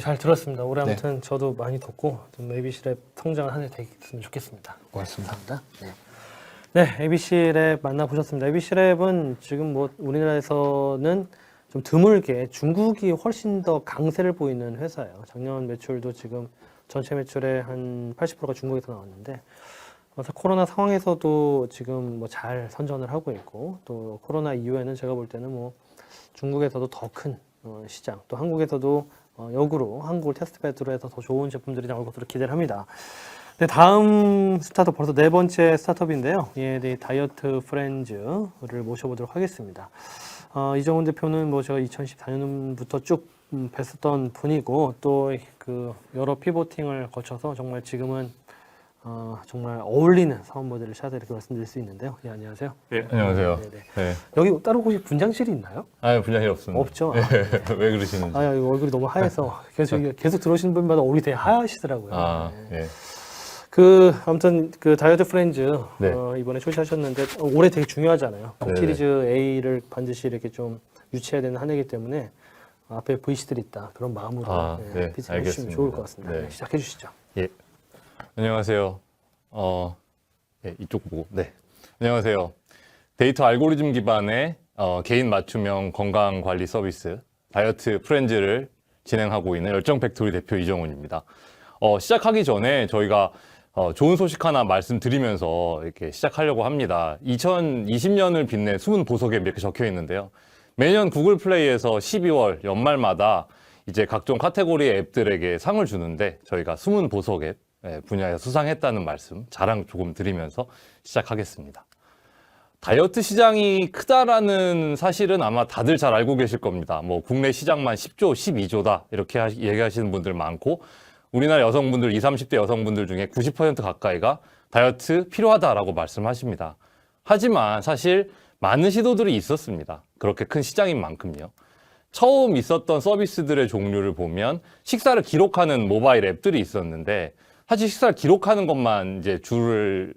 잘 들었습니다. 올해 네. 아무튼 저도 많이 덥고 좀 ABC랩 성장을 한 해 되겠으면 좋겠습니다. 고맙습니다. 감사합니다. 네, ABC랩 만나보셨습니다. ABC랩은 지금 뭐 우리나라에서는 좀 드물게 중국이 훨씬 더 강세를 보이는 회사예요. 작년 매출도 지금 전체 매출의 한 80%가 중국에서 나왔는데 그래서 코로나 상황에서도 지금 뭐 잘 선전을 하고 있고 또 코로나 이후에는 제가 볼 때는 뭐 중국에서도 더 큰 시장, 또 한국에서도 역으로 한국을 테스트베드로 해서 더 좋은 제품들이 나올 것으로 기대를 합니다. 네, 다음 스타트업 벌써 네 번째 스타트업인데요. 예, 다이어트 프렌즈를 모셔보도록 하겠습니다. 이정훈 대표는 뭐 제가 2014년부터 쭉 뵀었던 분이고 또 그 여러 피보팅을 거쳐서 정말 지금은 정말 어울리는 사업 모델을 찾아 이렇게 말씀드릴 수 있는데요. 예, 안녕하세요. 네, 안녕하세요. 네네. 네. 여기 따로 혹시 분장실이 있나요? 아, 분량이 없습니다. 없죠. 왜 그러시는지. 아, 이거 얼굴이 너무 하얘서 계속 들어오시는 분마다 얼굴이 되게 하얗시더라고요. 아, 네. 예. 아무튼 그 다이어트 프렌즈 네. 이번에 출시하셨는데 올해 되게 중요하잖아요. 네네. 시리즈 A를 반드시 이렇게 좀 유치해야 되는 한 해이기 때문에 앞에 VC들이 있다 그런 마음으로 네, 피칭해 주시면 알겠습니다. 좋을 것 같습니다. 네. 네, 시작해 주시죠. 예. 안녕하세요. 예, 이쪽 보고. 네. 안녕하세요. 데이터 알고리즘 기반의 개인 맞춤형 건강 관리 서비스 다이어트 프렌즈를 진행하고 있는 열정 팩토리 대표 이정훈입니다. 시작하기 전에 저희가 좋은 소식 하나 말씀드리면서 이렇게 시작하려고 합니다. 2020년을 빛낸 숨은 보석 앱 이렇게 적혀 있는데요. 매년 구글 플레이에서 12월 연말마다 이제 각종 카테고리의 앱들에게 상을 주는데 저희가 숨은 보석 앱 분야에서 수상했다는 말씀 자랑 조금 드리면서 시작하겠습니다. 다이어트 시장이 크다라는 사실은 아마 다들 잘 알고 계실 겁니다. 뭐 국내 시장만 10조, 12조다 이렇게 얘기하시는 분들 많고 우리나라 여성분들 20, 30대 여성분들 중에 90% 가까이가 다이어트 필요하다라고 말씀하십니다. 하지만 사실 많은 시도들이 있었습니다. 그렇게 큰 시장인 만큼요. 처음 있었던 서비스들의 종류를 보면 식사를 기록하는 모바일 앱들이 있었는데 사실 식사를 기록하는 것만 이제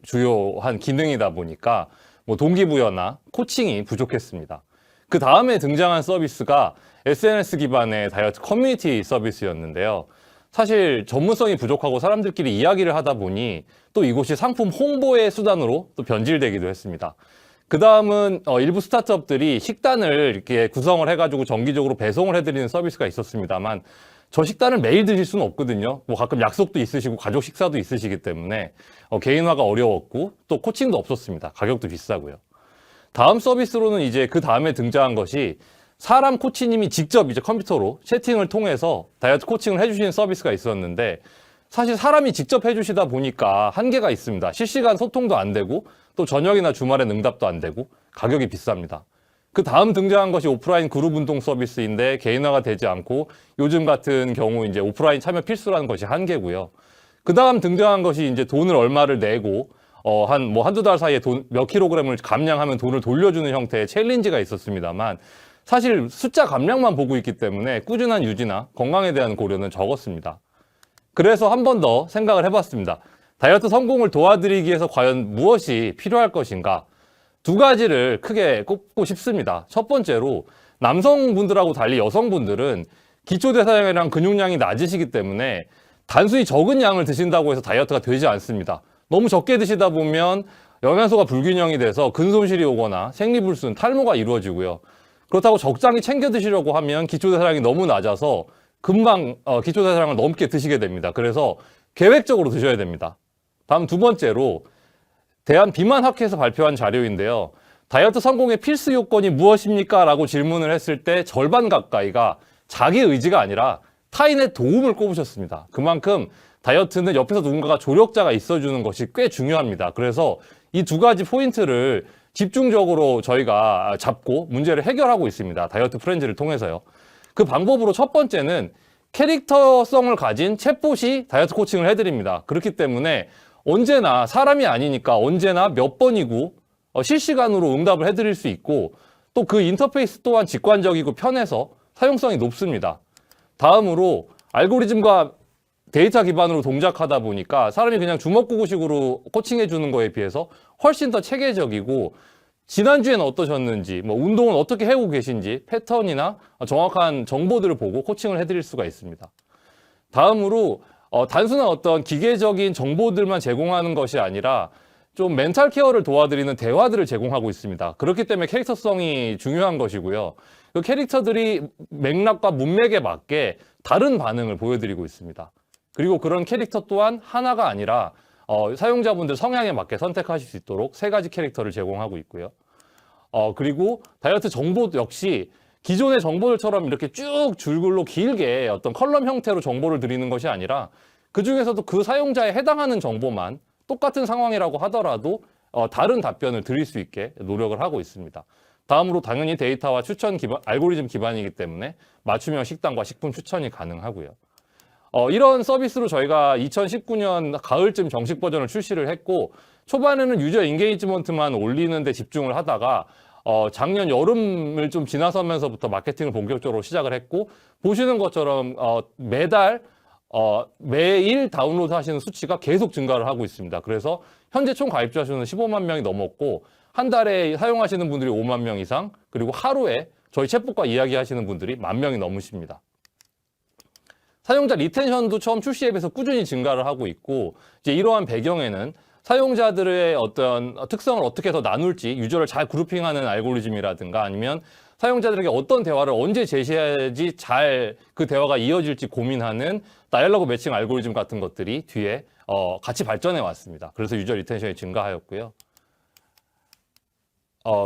주요한 기능이다 보니까 뭐 동기부여나 코칭이 부족했습니다. 그 다음에 등장한 서비스가 SNS 기반의 다이어트 커뮤니티 서비스였는데요. 사실 전문성이 부족하고 사람들끼리 이야기를 하다 보니 또 이곳이 상품 홍보의 수단으로 또 변질되기도 했습니다. 그 다음은 일부 스타트업들이 식단을 이렇게 구성을 해가지고 정기적으로 배송을 해드리는 서비스가 있었습니다만 저 식단을 매일 드실 수는 없거든요. 뭐 가끔 약속도 있으시고 가족 식사도 있으시기 때문에 개인화가 어려웠고 또 코칭도 없었습니다. 가격도 비싸고요. 다음 서비스로는 이제 그 다음에 등장한 것이 사람 코치님이 직접 이제 컴퓨터로 채팅을 통해서 다이어트 코칭을 해주시는 서비스가 있었는데 사실 사람이 직접 해주시다 보니까 한계가 있습니다. 실시간 소통도 안 되고 또 저녁이나 주말엔 응답도 안 되고 가격이 비쌉니다. 그 다음 등장한 것이 오프라인 그룹 운동 서비스인데 개인화가 되지 않고 요즘 같은 경우 이제 오프라인 참여 필수라는 것이 한계고요. 그 다음 등장한 것이 이제 돈을 얼마를 내고 한두 달 사이에 몇 킬로그램을 감량하면 돈을 돌려주는 형태의 챌린지가 있었습니다만 사실 숫자 감량만 보고 있기 때문에 꾸준한 유지나 건강에 대한 고려는 적었습니다. 그래서 한 번 더 생각을 해봤습니다. 다이어트 성공을 도와드리기 위해서 과연 무엇이 필요할 것인가? 두 가지를 크게 꼽고 싶습니다. 첫 번째로 남성분들하고 달리 여성분들은 기초대사량이랑 근육량이 낮으시기 때문에 단순히 적은 양을 드신다고 해서 다이어트가 되지 않습니다. 너무 적게 드시다 보면 영양소가 불균형이 돼서 근손실이 오거나 생리불순, 탈모가 이루어지고요. 그렇다고 적당히 챙겨 드시려고 하면 기초대사량이 너무 낮아서 금방 기초대사량을 넘게 드시게 됩니다. 그래서 계획적으로 드셔야 됩니다. 다음 두 번째로 대한비만학회에서 발표한 자료인데요. 다이어트 성공의 필수 요건이 무엇입니까? 라고 질문을 했을 때 절반 가까이가 자기 의지가 아니라 타인의 도움을 꼽으셨습니다. 그만큼 다이어트는 옆에서 누군가가 조력자가 있어주는 것이 꽤 중요합니다. 그래서 이 두 가지 포인트를 집중적으로 저희가 잡고 문제를 해결하고 있습니다. 다이어트 프렌즈를 통해서요. 그 방법으로 첫 번째는 캐릭터성을 가진 챗봇이 다이어트 코칭을 해드립니다. 그렇기 때문에 언제나 사람이 아니니까 언제나 몇 번이고 실시간으로 응답을 해드릴 수 있고 또 그 인터페이스 또한 직관적이고 편해서 사용성이 높습니다. 다음으로 알고리즘과 데이터 기반으로 동작하다 보니까 사람이 그냥 주먹구구식으로 코칭해 주는 거에 비해서 훨씬 더 체계적이고 지난주에는 어떠셨는지, 뭐 운동은 어떻게 해오고 계신지 패턴이나 정확한 정보들을 보고 코칭을 해드릴 수가 있습니다. 다음으로 단순한 어떤 기계적인 정보들만 제공하는 것이 아니라 좀 멘탈 케어를 도와드리는 대화들을 제공하고 있습니다. 그렇기 때문에 캐릭터성이 중요한 것이고요. 그 캐릭터들이 맥락과 문맥에 맞게 다른 반응을 보여드리고 있습니다. 그리고 그런 캐릭터 또한 하나가 아니라 사용자분들 성향에 맞게 선택하실 수 있도록 3가지 캐릭터를 제공하고 있고요. 그리고 다이어트 정보 역시 기존의 정보들처럼 이렇게 쭉 줄글로 길게 어떤 컬럼 형태로 정보를 드리는 것이 아니라 그 중에서도 그 사용자에 해당하는 정보만 똑같은 상황이라고 하더라도 다른 답변을 드릴 수 있게 노력을 하고 있습니다. 다음으로 당연히 데이터와 추천 기반, 알고리즘 기반이기 때문에 맞춤형 식단과 식품 추천이 가능하고요. 이런 서비스로 저희가 2019년 가을쯤 정식 버전을 출시를 했고 초반에는 유저 인게이지먼트만 올리는 데 집중을 하다가 작년 여름을 좀 지나서면서부터 마케팅을 본격적으로 시작을 했고 보시는 것처럼 매일 다운로드 하시는 수치가 계속 증가를 하고 있습니다. 그래서 현재 총 가입자 수는 15만 명이 넘었고 한 달에 사용하시는 분들이 5만 명 이상 그리고 하루에 저희 챗봇과 이야기하시는 분들이 1만 명이 넘으십니다. 사용자 리텐션도 처음 출시에 비해서 꾸준히 증가를 하고 있고 이제 이러한 배경에는 사용자들의 어떤 특성을 어떻게 더 나눌지 유저를 잘 그룹핑하는 알고리즘이라든가 아니면 사용자들에게 어떤 대화를 언제 제시해야지 잘 그 대화가 이어질지 고민하는 다이얼로그 매칭 알고리즘 같은 것들이 뒤에 같이 발전해 왔습니다. 그래서 유저 리텐션이 증가하였고요.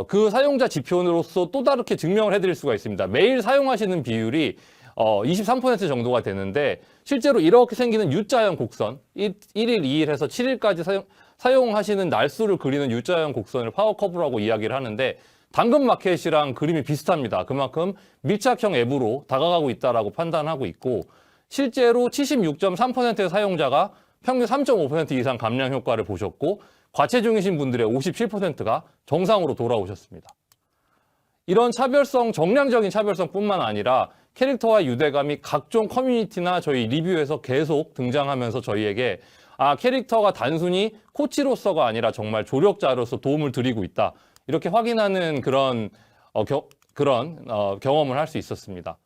그 사용자 지표로서 또 다르게 증명을 해드릴 수가 있습니다. 매일 사용하시는 비율이 23% 정도가 되는데 실제로 이렇게 생기는 U자형 곡선 1일, 2일 해서 7일까지 사용하시는 날수를 그리는 U자형 곡선을 파워커브라고 이야기를 하는데 당근마켓이랑 그림이 비슷합니다. 그만큼 밀착형 앱으로 다가가고 있다라고 판단하고 있고 실제로 76.3%의 사용자가 평균 3.5% 이상 감량 효과를 보셨고 과체중이신 분들의 57%가 정상으로 돌아오셨습니다. 이런 차별성, 정량적인 차별성뿐만 아니라 캐릭터와 유대감이 각종 커뮤니티나 저희 리뷰에서 계속 등장하면서 저희에게 캐릭터가 단순히 코치로서가 아니라 정말 조력자로서 도움을 드리고 있다. 이렇게 확인하는 그런 경험을 할 수 있었습니다.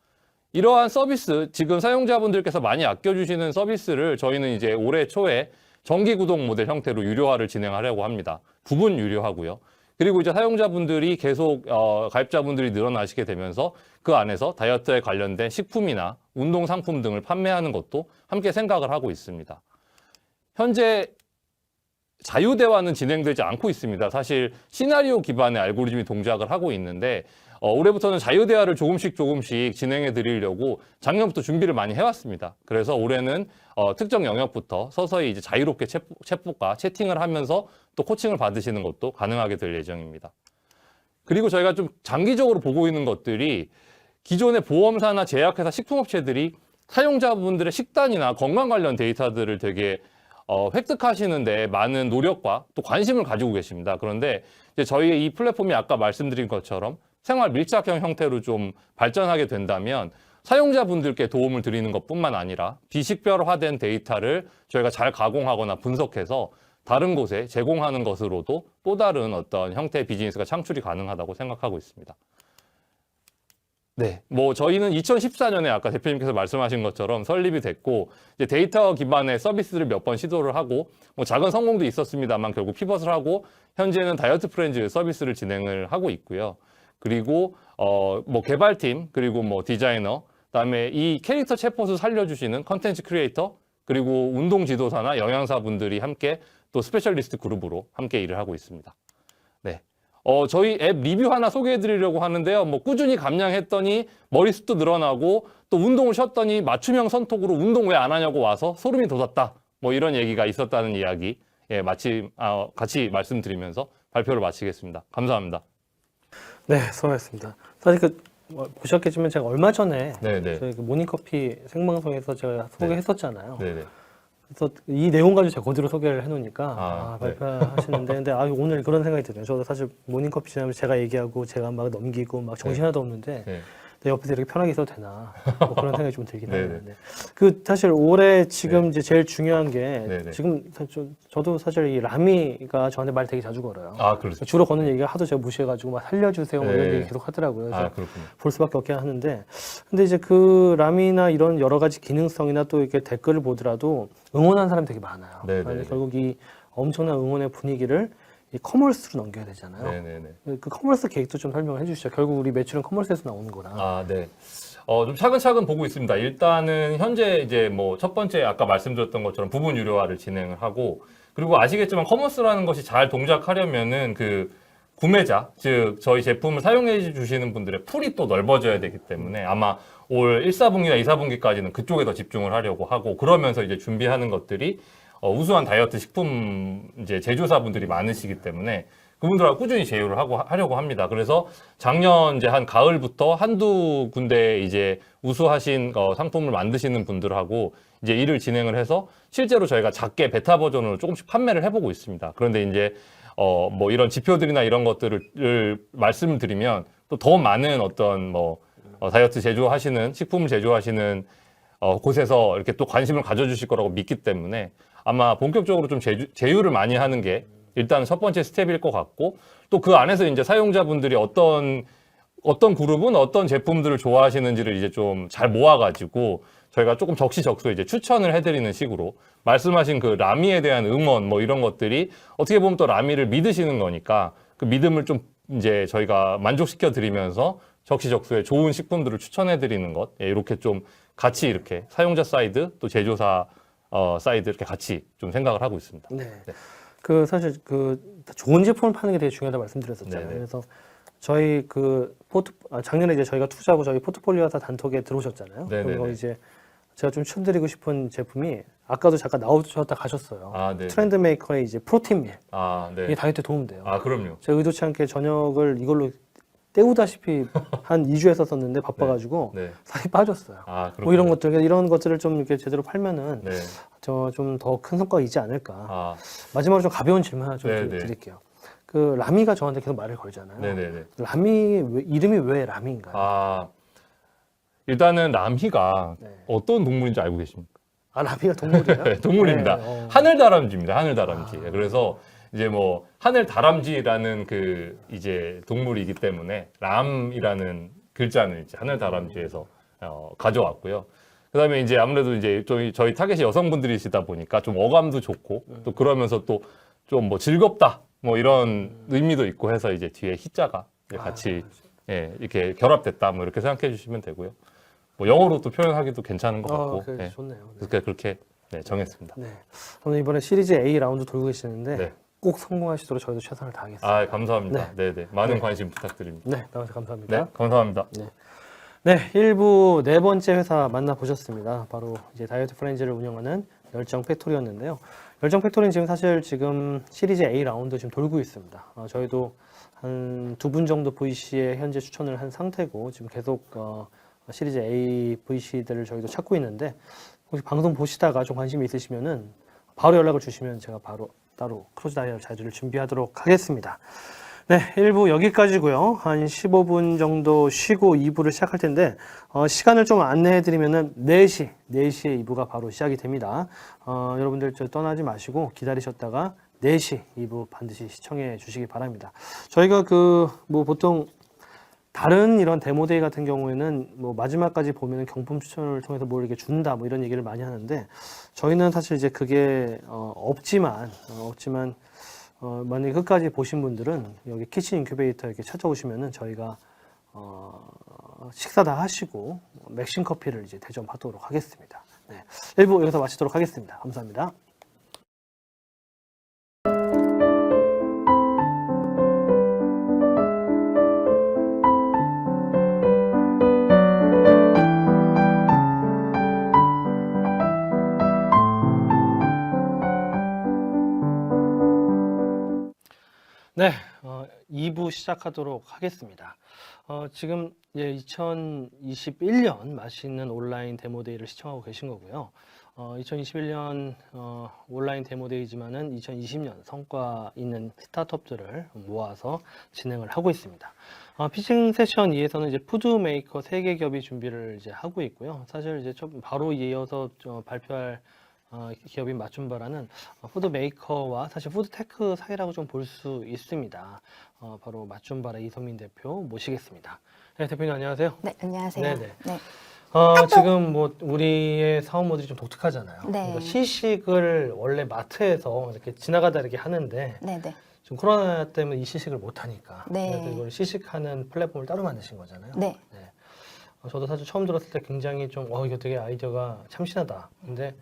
이러한 서비스, 지금 사용자분들께서 많이 아껴주시는 서비스를 저희는 이제 올해 초에 정기 구독 모델 형태로 유료화를 진행하려고 합니다. 부분 유료하고요. 그리고 이제 사용자분들이 계속 가입자분들이 늘어나시게 되면서 그 안에서 다이어트에 관련된 식품이나 운동 상품 등을 판매하는 것도 함께 생각을 하고 있습니다. 현재 자유대화는 진행되지 않고 있습니다. 사실 시나리오 기반의 알고리즘이 동작을 하고 있는데 올해부터는 자유대화를 조금씩 진행해 드리려고 작년부터 준비를 많이 해왔습니다. 그래서 올해는 특정 영역부터 서서히 이제 자유롭게 챗봇과 채팅을 하면서 또 코칭을 받으시는 것도 가능하게 될 예정입니다. 그리고 저희가 좀 장기적으로 보고 있는 것들이 기존의 보험사나 제약회사, 식품업체들이 사용자분들의 식단이나 건강 관련 데이터들을 되게 획득하시는데 많은 노력과 또 관심을 가지고 계십니다. 그런데 이제 저희의 이 플랫폼이 아까 말씀드린 것처럼 생활 밀착형 형태로 좀 발전하게 된다면 사용자분들께 도움을 드리는 것뿐만 아니라 비식별화된 데이터를 저희가 잘 가공하거나 분석해서 다른 곳에 제공하는 것으로도 또 다른 어떤 형태의 비즈니스가 창출이 가능하다고 생각하고 있습니다. 네, 저희는 2014년에 아까 대표님께서 말씀하신 것처럼 설립이 됐고 이제 데이터 기반의 서비스를 몇 번 시도를 하고 작은 성공도 있었습니다만 결국 피벗을 하고 현재는 다이어트 프렌즈 서비스를 진행을 하고 있고요. 그리고 개발팀 그리고 디자이너 그다음에 이 캐릭터 챗봇을 살려주시는 컨텐츠 크리에이터 그리고 운동 지도사나 영양사 분들이 함께 또 스페셜리스트 그룹으로 함께 일을 하고 있습니다. 네. 저희 앱 리뷰 하나 소개해 드리려고 하는데요. 꾸준히 감량했더니 머리숱도 늘어나고 또 운동을 쉬었더니 맞춤형 선톡으로 운동 왜 안 하냐고 와서 소름이 돋았다. 이런 얘기가 있었다는 이야기 마침 같이 말씀드리면서 발표를 마치겠습니다. 감사합니다. 네, 수고하셨습니다. 사실 보셨겠지만 제가 얼마 전에 네네. 저희 모닝커피 생방송에서 제가 소개했었잖아요. 네네. 그래서 이 내용 가지고 제가 그대로 소개를 해놓으니까 네. 발표하시는데 근데 오늘 그런 생각이 드네요. 저도 사실 모닝커피 지나면서 제가 얘기하고 제가 막 넘기고 막 정신 하나도 없는데 네. 내 옆에서 이렇게 편하게 있어도 되나 그런 생각이 좀 들긴 네네. 하는데 사실 올해 지금 이제 제일 중요한 게 네네. 지금 저도 사실 이 라미가 저한테 말 되게 자주 걸어요. 그렇죠. 주로 거는 얘기가 하도 제가 무시해가지고 막 살려주세요 뭐 이런 네. 얘기 계속 하더라고요. 그래서 그렇군요. 볼 수밖에 없게 하는데 근데 이제 그 라미나 이런 여러 가지 기능성이나 또 이렇게 댓글을 보더라도 응원하는 사람이 되게 많아요. 네네. 그런데 결국 이 엄청난 응원의 분위기를 이 커머스로 넘겨야 되잖아요. 네네네. 그 커머스 계획도 좀 설명해 주시죠. 결국 우리 매출은 커머스에서 나오는 거라. 네. 좀 차근차근 보고 있습니다. 일단은 현재 이제 첫 번째 아까 말씀드렸던 것처럼 부분 유료화를 진행을 하고 그리고 아시겠지만 커머스라는 것이 잘 동작하려면은 구매자, 즉 저희 제품을 사용해 주시는 분들의 풀이 또 넓어져야 되기 때문에 아마 올 1사분기나 2사분기까지는 그쪽에 더 집중을 하려고 하고, 그러면서 이제 준비하는 것들이 우수한 다이어트 식품 이제 제조사분들이 많으시기 때문에 그분들하고 꾸준히 제휴를 하려고 합니다. 그래서 작년 이제 한 가을부터 한두 군데 이제 우수하신 상품을 만드시는 분들하고 이제 일을 진행을 해서 실제로 저희가 작게 베타 버전으로 조금씩 판매를 해보고 있습니다. 그런데 이제 뭐 이런 지표들이나 이런 것들을 말씀드리면 또 더 많은 어떤 다이어트 제조하시는, 식품을 제조하시는 곳에서 이렇게 또 관심을 가져주실 거라고 믿기 때문에 아마 본격적으로 좀 제휴를 많이 하는 게 일단 첫 번째 스텝일 것 같고, 또 그 안에서 이제 사용자분들이 어떤 그룹은 어떤 제품들을 좋아하시는지를 이제 좀 잘 모아가지고 저희가 조금 적시적소 이제 추천을 해드리는 식으로, 말씀하신 그 라미에 대한 응원 뭐 이런 것들이 어떻게 보면 또 라미를 믿으시는 거니까 그 믿음을 좀 이제 저희가 만족시켜 드리면서 적시적소에 좋은 식품들을 추천해 드리는 것, 이렇게 좀 같이 이렇게 사용자 사이드 또 제조사 사이드 이렇게 같이 좀 생각을 하고 있습니다. 네. 네. 그 사실 그 좋은 제품을 파는 게 되게 중요하다고 말씀드렸었잖아요. 네네. 그래서 저희 작년에 이제 저희가 투자하고 저희 포트폴리오사 단톡에 들어오셨잖아요. 네네네. 그리고 이제 제가 좀 추천드리고 싶은 제품이 아까도 잠깐 나오셨다 가셨어요. 아, 네. 트렌드 메이커의 이제 프로틴밀. 아, 네. 이게 다이어트에 도움돼요. 아, 그럼요. 제가 의도치 않게 저녁을 이걸로 때우다시피 한 2주 했었었는데 바빠가지고 네. 살이 빠졌어요. 아, 그렇군요. 뭐 이런 것들, 그러니까 이런 것들을 좀 이렇게 제대로 팔면은 네. 저 좀 더 큰 성과가 있지 않을까. 아, 마지막으로 좀 가벼운 질문 하나 좀 네네. 드릴게요. 그 라미가 저한테 계속 말을 걸잖아요. 네네네. 이름이 왜 라미인가요? 아, 일단은 라미가 네. 어떤 동물인지 알고 계십니까? 아, 라미가 동물이에요? 네, 동물입니다. 네, 하늘다람쥐입니다. 하늘다람쥐. 아. 그래서 이제 뭐 하늘다람쥐라는 그 이제 동물이기 때문에 람이라는 글자는 이제 하늘다람쥐에서 가져왔고요. 그다음에 이제 아무래도 이제 저희 타겟이 여성분들이시다 보니까 좀 어감도 좋고 또 그러면서 또 좀 뭐 즐겁다 뭐 이런 의미도 있고 해서 이제 뒤에 희자가 이제 같이 이렇게 결합됐다 뭐 이렇게 생각해 주시면 되고요. 뭐 영어로 또 표현하기도 괜찮은 것 같고. 그래, 좋네요. 네. 그렇게 정했습니다. 네. 오늘 이번에 시리즈 A 라운드 돌고 계시는데 네. 꼭 성공하시도록 저희도 최선을 다하겠습니다. 아, 감사합니다. 네. 많은 네. 관심 부탁드립니다. 네, 나와서 감사합니다. 네, 감사합니다. 네, 1부 네 번째 회사 만나보셨습니다. 바로 이제 다이어트 프렌즈를 운영하는 열정 팩토리였는데요. 열정 팩토리는 지금 시리즈 A 라운드 지금 돌고 있습니다. 저희도 한 두 분 정도 VC에 현재 추천을 한 상태고 지금 계속 시리즈 A VC들을 저희도 찾고 있는데 혹시 방송 보시다가 좀 관심이 있으시면은 바로 연락을 주시면 제가 바로 따로 크로즈 다이얼 자료를 준비하도록 하겠습니다. 네, 1부 여기까지고요. 한 15분 정도 쉬고 2부를 시작할 텐데 시간을 좀 안내해 드리면은 4시에 2부가 바로 시작이 됩니다. 여러분들 저 떠나지 마시고 기다리셨다가 4시 2부 반드시 시청해 주시기 바랍니다. 저희가 뭐 보통 다른 이런 데모데이 같은 경우에는 뭐 마지막까지 보면은 경품 추천을 통해서 뭘 이렇게 준다 뭐 이런 얘기를 많이 하는데 저희는 사실 이제 그게 없지만 만약에 끝까지 보신 분들은 여기 키친 인큐베이터 이렇게 찾아오시면은 저희가 식사 다 하시고 맥심 커피를 이제 대접하도록 하겠습니다. 네, 1부 여기서 마치도록 하겠습니다. 감사합니다. 네, 2부 시작하도록 하겠습니다. 지금 2021년 맛있는 온라인 데모데이를 시청하고 계신 거고요. 2021년 온라인 데모데이지만은 2020년 성과 있는 스타트업들을 모아서 진행을 하고 있습니다. 피칭 세션 2에서는 이제 푸드메이커 3개 기업이 준비를 이제 하고 있고요. 사실 이제 좀 바로 이어서 발표할 기업인 맞춤바라는 푸드메이커와 사실 푸드테크 사이라고 좀 볼 수 있습니다. 바로 맞춤바라 이성민 대표 모시겠습니다. 네, 대표님 안녕하세요. 네, 안녕하세요. 네네. 네. 지금 뭐 우리의 사업 모델이 좀 독특하잖아요. 네. 그러니까 시식을 원래 마트에서 이렇게 지나가다 이렇게 하는데 네, 네. 지금 코로나 때문에 이 시식을 못 하니까 네. 그래서 이걸 시식하는 플랫폼을 따로 만드신 거잖아요. 네. 저도 사실 처음 들었을 때 굉장히 좀 이거 되게 아이디어가 참신하다. 근데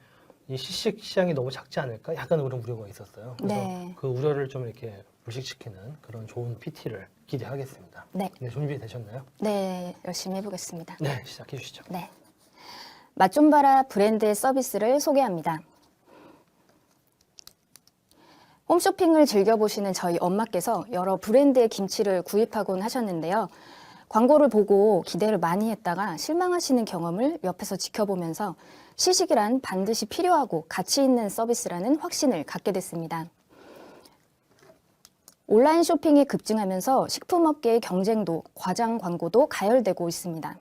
이 시식 시장이 너무 작지 않을까? 약간 그런 우려가 있었어요. 그래서 네. 그 우려를 좀 이렇게 불식시키는 그런 좋은 PT를 기대하겠습니다. 네. 네, 준비되셨나요? 네, 열심히 해보겠습니다. 네, 시작해 주시죠. 네. 맛 좀 봐라 브랜드의 서비스를 소개합니다. 홈쇼핑을 즐겨보시는 저희 엄마께서 여러 브랜드의 김치를 구입하곤 하셨는데요. 광고를 보고 기대를 많이 했다가 실망하시는 경험을 옆에서 지켜보면서 시식이란 반드시 필요하고 가치 있는 서비스라는 확신을 갖게 됐습니다. 온라인 쇼핑이 급증하면서 식품업계의 경쟁도, 과장 광고도 가열되고 있습니다.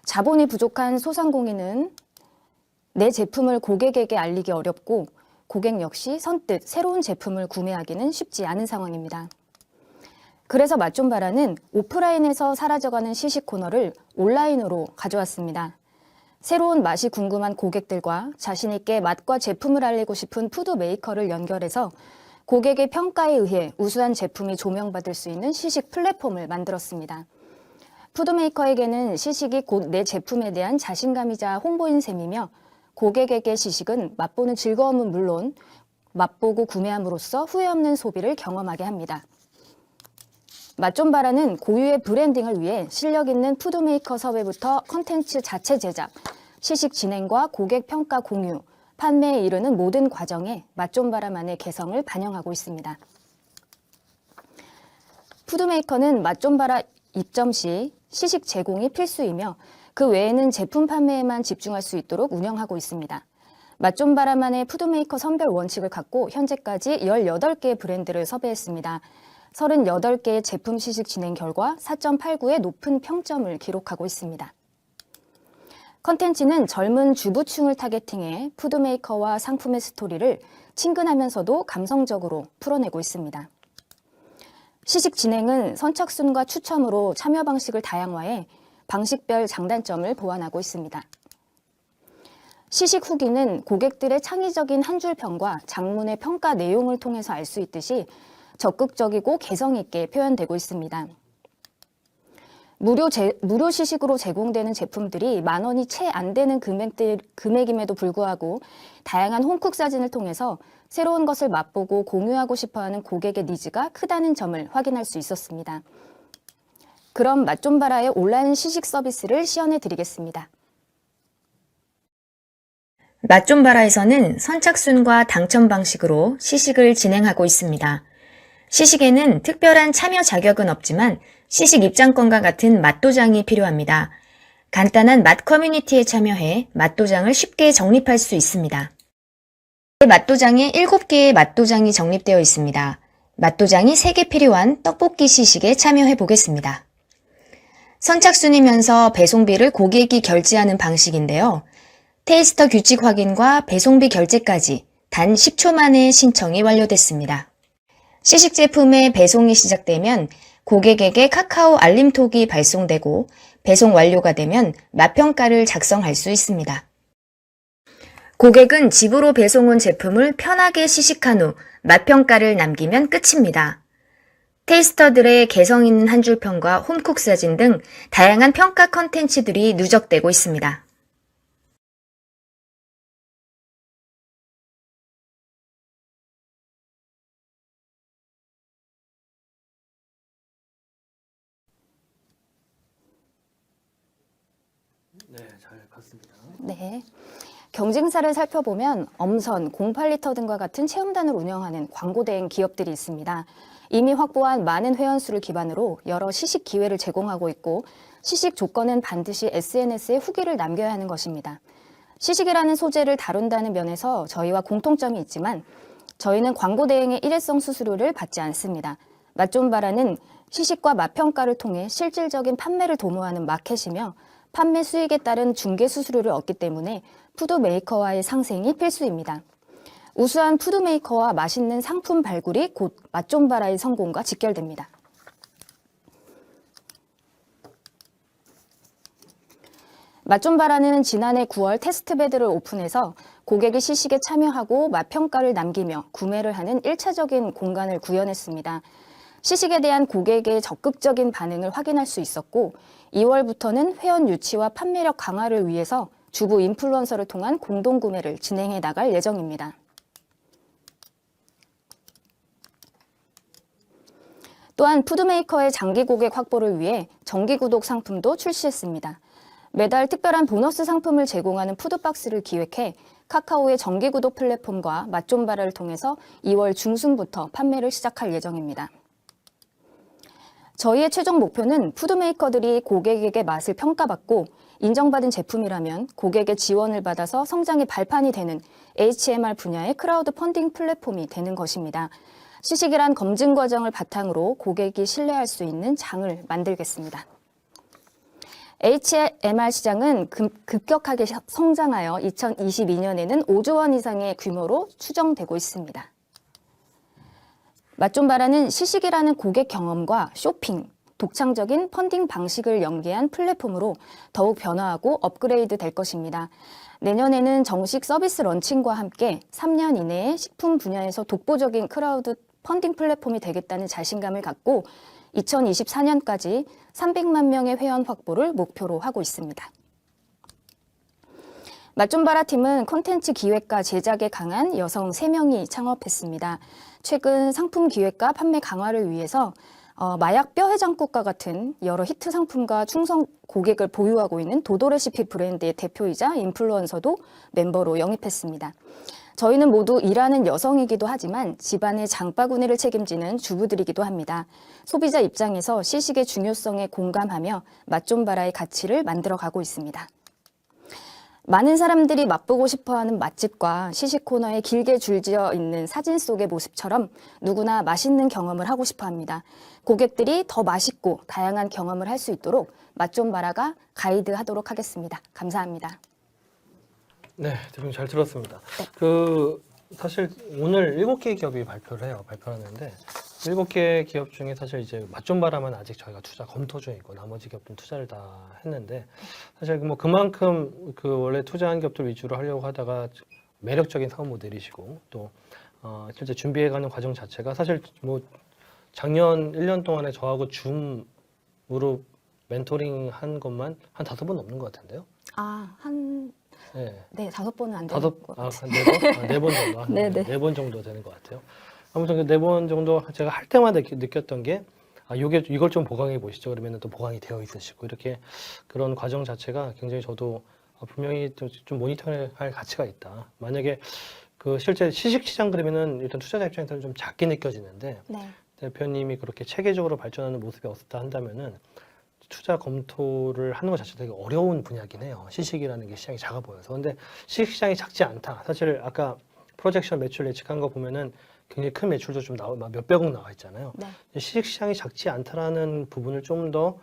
자본이 부족한 소상공인은 내 제품을 고객에게 알리기 어렵고 고객 역시 선뜻 새로운 제품을 구매하기는 쉽지 않은 상황입니다. 그래서 맛 좀 봐라는 오프라인에서 사라져가는 시식 코너를 온라인으로 가져왔습니다. 새로운 맛이 궁금한 고객들과 자신 있게 맛과 제품을 알리고 싶은 푸드 메이커를 연결해서 고객의 평가에 의해 우수한 제품이 조명받을 수 있는 시식 플랫폼을 만들었습니다. 푸드 메이커에게는 시식이 곧 내 제품에 대한 자신감이자 홍보인 셈이며 고객에게 시식은 맛보는 즐거움은 물론 맛보고 구매함으로써 후회 없는 소비를 경험하게 합니다. 맛 좀 봐라는 고유의 브랜딩을 위해 실력 있는 푸드메이커 섭외부터 컨텐츠 자체 제작, 시식 진행과 고객 평가 공유, 판매에 이르는 모든 과정에 맛 좀 봐라만의 개성을 반영하고 있습니다. 푸드메이커는 맛 좀 봐라 입점 시 시식 제공이 필수이며 그 외에는 제품 판매에만 집중할 수 있도록 운영하고 있습니다. 맛 좀 봐라만의 푸드메이커 선별 원칙을 갖고 현재까지 18개의 브랜드를 섭외했습니다. 38개의 제품 시식 진행 결과 4.89의 높은 평점을 기록하고 있습니다. 컨텐츠는 젊은 주부층을 타겟팅해 푸드메이커와 상품의 스토리를 친근하면서도 감성적으로 풀어내고 있습니다. 시식 진행은 선착순과 추첨으로 참여 방식을 다양화해 방식별 장단점을 보완하고 있습니다. 시식 후기는 고객들의 창의적인 한 줄 평과 장문의 평가 내용을 통해서 알 수 있듯이 적극적이고 개성 있게 표현되고 있습니다. 무료 시식으로 제공되는 제품들이 10,000원이 채 안 되는 금액임에도 불구하고 다양한 홈쿡 사진을 통해서 새로운 것을 맛보고 공유하고 싶어하는 고객의 니즈가 크다는 점을 확인할 수 있었습니다. 그럼 맛 좀 봐라의 온라인 시식 서비스를 시연해 드리겠습니다. 맛 좀 봐라에서는 선착순과 당첨 방식으로 시식을 진행하고 있습니다. 시식에는 특별한 참여 자격은 없지만 시식 입장권과 같은 맛도장이 필요합니다. 간단한 맛 커뮤니티에 참여해 맛도장을 쉽게 적립할 수 있습니다. 맛도장에 7개의 맛도장이 적립되어 있습니다. 맛도장이 3개 필요한 떡볶이 시식에 참여해 보겠습니다. 선착순이면서 배송비를 고객이 결제하는 방식인데요. 테이스터 규칙 확인과 배송비 결제까지 단 10초 만에 신청이 완료됐습니다. 시식 제품의 배송이 시작되면 고객에게 카카오 알림톡이 발송되고 배송 완료가 되면 맛평가를 작성할 수 있습니다. 고객은 집으로 배송 온 제품을 편하게 시식한 후 맛평가를 남기면 끝입니다. 테이스터들의 개성 있는 한 줄 평과 홈쿡 사진 등 다양한 평가 컨텐츠들이 누적되고 있습니다. 네, 잘 봤습니다. 네. 경쟁사를 살펴보면 엄선, 08리터 등과 같은 체험단을 운영하는 광고 대행 기업들이 있습니다. 이미 확보한 많은 회원수를 기반으로 여러 시식 기회를 제공하고 있고 시식 조건은 반드시 SNS에 후기를 남겨야 하는 것입니다. 시식이라는 소재를 다룬다는 면에서 저희와 공통점이 있지만 저희는 광고 대행의 일회성 수수료를 받지 않습니다. 맛 좀 봐라는 시식과 맛평가를 통해 실질적인 판매를 도모하는 마켓이며 판매 수익에 따른 중개 수수료를 얻기 때문에 푸드메이커와의 상생이 필수입니다. 우수한 푸드메이커와 맛있는 상품 발굴이 곧 맛 좀 봐라의 성공과 직결됩니다. 맛 좀 봐라는 지난해 9월 테스트베드를 오픈해서 고객이 시식에 참여하고 맛평가를 남기며 구매를 하는 1차적인 공간을 구현했습니다. 시식에 대한 고객의 적극적인 반응을 확인할 수 있었고 2월부터는 회원 유치와 판매력 강화를 위해서 주부 인플루언서를 통한 공동구매를 진행해 나갈 예정입니다. 또한 푸드메이커의 장기 고객 확보를 위해 정기 구독 상품도 출시했습니다. 매달 특별한 보너스 상품을 제공하는 푸드박스를 기획해 카카오의 정기 구독 플랫폼과 맛좀바라를 통해서 2월 중순부터 판매를 시작할 예정입니다. 저희의 최종 목표는 푸드메이커들이 고객에게 맛을 평가받고 인정받은 제품이라면 고객의 지원을 받아서 성장의 발판이 되는 HMR 분야의 크라우드 펀딩 플랫폼이 되는 것입니다. 시식이란 검증 과정을 바탕으로 고객이 신뢰할 수 있는 장을 만들겠습니다. HMR 시장은 급격하게 성장하여 2022년에는 5조 원 이상의 규모로 추정되고 있습니다. 맛좀바라는 시식이라는 고객 경험과 쇼핑, 독창적인 펀딩 방식을 연계한 플랫폼으로 더욱 변화하고 업그레이드 될 것입니다. 내년에는 정식 서비스 런칭과 함께 3년 이내에 식품 분야에서 독보적인 크라우드 펀딩 플랫폼이 되겠다는 자신감을 갖고 2024년까지 300만 명의 회원 확보를 목표로 하고 있습니다. 맛좀바라 팀은 콘텐츠 기획과 제작에 강한 여성 3명이 창업했습니다. 최근 상품 기획과 판매 강화를 위해서 마약 뼈 해장국과 같은 여러 히트 상품과 충성 고객을 보유하고 있는 도도레시피 브랜드의 대표이자 인플루언서도 멤버로 영입했습니다. 저희는 모두 일하는 여성이기도 하지만 집안의 장바구니를 책임지는 주부들이기도 합니다. 소비자 입장에서 시식의 중요성에 공감하며 맛좀바라의 가치를 만들어가고 있습니다. 많은 사람들이 맛보고 싶어하는 맛집과 시식 코너에 길게 줄지어 있는 사진 속의 모습처럼 누구나 맛있는 경험을 하고 싶어합니다. 고객들이 더 맛있고 다양한 경험을 할 수 있도록 맛좀바라가 가이드하도록 하겠습니다. 감사합니다. 네, 대표님 잘 들었습니다. 사실 오늘 7개 기업이 발표를 해요. 발표를 하는데 7개 기업 중에 사실 이제 맛좀바라만 아직 저희가 투자 검토 중이고 나머지 기업들은 투자를 다 했는데 사실 뭐 그만큼 원래 투자한 기업들 위주로 하려고 하다가 매력적인 사업 모델이시고 또 실제 준비해가는 과정 자체가 사실 뭐 작년 1년 동안에 저하고 줌으로 멘토링 한 것만 한 5번 넘는 것 같은데요. 네, 5번은 안 되는 다섯, 것 아, 같아요. 4번? 4번 정도. 네, 네. 4번 정도 되는 것 같아요. 아무튼 4번 정도 제가 할 때마다 느꼈던 게, 이걸 좀 보강해 보시죠. 그러면 또 보강이 되어 있으시고, 이렇게 그런 과정 자체가 굉장히 저도 분명히 좀 모니터링 할 가치가 있다. 만약에 실제 시식시장 그러면은 일단 투자자 입장에서는 좀 작게 느껴지는데, 네. 대표님이 그렇게 체계적으로 발전하는 모습이 없었다 한다면은, 투자 검토를 하는 것 자체가 되게 어려운 분야긴 해요. 시식이라는 게 시장이 작아 보여서. 근데 시식 시장이 작지 않다. 사실 아까 프로젝션 매출 예측한 거 보면은 굉장히 큰 매출도 좀 몇백억 나와 있잖아요. 네. 시식 시장이 작지 않다라는 부분을 좀 더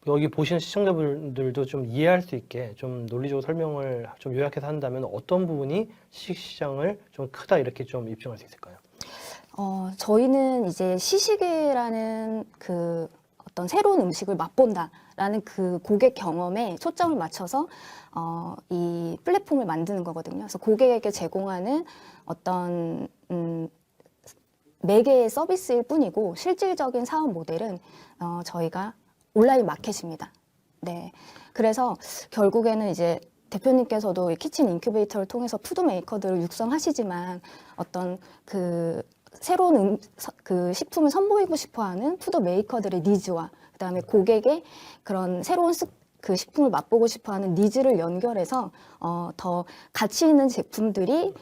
여기 보시는 시청자분들도 좀 이해할 수 있게 좀 논리적으로 설명을 좀 요약해서 한다면 어떤 부분이 시식 시장을 좀 크다 이렇게 좀 입증할 수 있을까요? 저희는 이제 시식이라는 어떤 새로운 음식을 맛본다라는 그 고객 경험에 초점을 맞춰서 이 플랫폼을 만드는 거거든요. 그래서 고객에게 제공하는 어떤 매개의 서비스일 뿐이고 실질적인 사업 모델은 저희가 온라인 마켓입니다. 네, 그래서 결국에는 이제 대표님께서도 이 키친 인큐베이터를 통해서 푸드 메이커들을 육성하시지만 어떤 새로운 식품을 선보이고 싶어하는 푸드 메이커들의 니즈와 그다음에 고객의 그런 새로운 식품을 맛보고 싶어하는 니즈를 연결해서 더 가치 있는 제품들이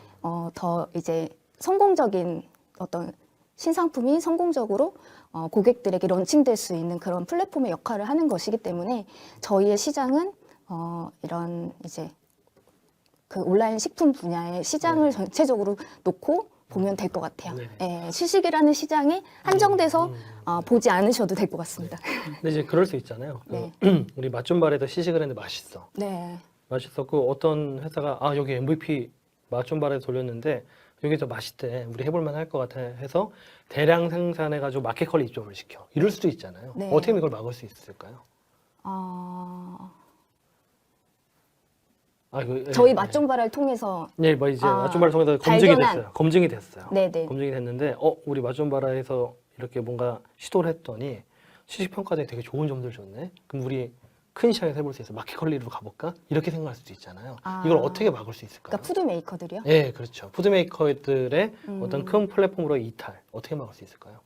더 이제 성공적인 어떤 신상품이 성공적으로 고객들에게 런칭될 수 있는 그런 플랫폼의 역할을 하는 것이기 때문에 저희의 시장은 이런 이제 온라인 식품 분야의 시장을 전체적으로 놓고 보면 될 것 같아요. 네, 시식이라는 시장에 한정돼서 보지 않으셔도 될 것 같습니다. 근데 이제 그럴 수 있잖아요. 네. 우리 맛좀바라에서 시식을 했는데 맛있어. 네. 맛있었고 어떤 회사가 여기 MVP 맛좀바라에서 돌렸는데 여기 더 맛있대. 우리 해볼만 할 것 같아 해서 대량 생산해가지고 마켓컬리 입점을 시켜. 이럴 수도 있잖아요. 네. 어떻게 하면 이걸 막을 수 있을까요? 저희 맛좀바라를 통해서 네, 뭐 이제 맛좀바를 통해서 검증이 됐어요. 네네. 검증이 됐는데 우리 맛좀바라에서 이렇게 뭔가 시도를 했더니 시식 평가에 되게 좋은 점들 줬네. 그럼 우리 큰 시장에서 해볼 수 있어. 마켓컬리로 가볼까? 이렇게 생각할 수도 있잖아요. 아. 이걸 어떻게 막을 수 있을까요? 그러니까 푸드 메이커들이요? 네, 그렇죠. 푸드메이커들의 어떤 큰 플랫폼으로의 이탈 어떻게 막을 수 있을까요?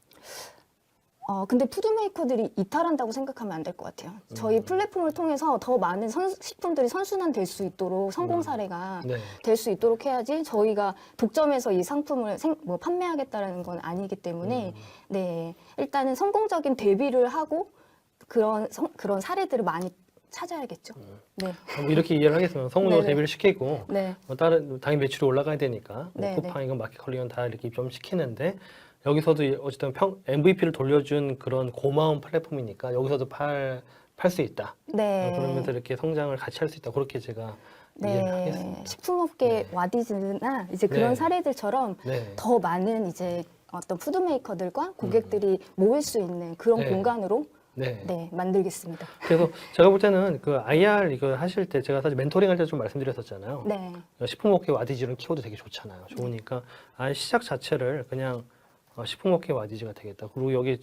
근데 푸드메이커들이 이탈한다고 생각하면 안 될 것 같아요. 저희 플랫폼을 통해서 더 많은 식품들이 선순환될 수 있도록 성공 사례가 네. 될 수 있도록 해야지 저희가 독점해서 이 상품을 판매하겠다라는 건 아니기 때문에 네, 일단은 성공적인 데뷔를 하고 그런 사례들을 많이 찾아야겠죠. 네. 뭐 이렇게 이해를 하겠습니다. 성공적으로 네네. 데뷔를 시키고 네. 다른 당연히 매출이 올라가야 되니까 네, 쿠팡이건 마켓컬리건 다 이렇게 입점시키는데 여기서도 어쨌든 MVP를 돌려준 그런 고마운 플랫폼이니까 여기서도 팔 수 있다. 네. 그러면서 이렇게 성장을 같이 할 수 있다. 그렇게 제가 이해를 하겠습니다. 식품업계 네. 와디즈나 이제 그런 네. 사례들처럼 네. 더 많은 이제 어떤 푸드메이커들과 고객들이 모일 수 있는 그런 네. 공간으로 네. 네, 만들겠습니다. 그래서 제가 볼 때는 그 IR 이거 하실 때 제가 사실 멘토링 할 때 좀 말씀드렸었잖아요. 네. 식품업계 와디즈는 키워드 되게 좋잖아요. 좋으니까 아예 시작 자체를 그냥 식품업계 와디즈가 되겠다. 그리고 여기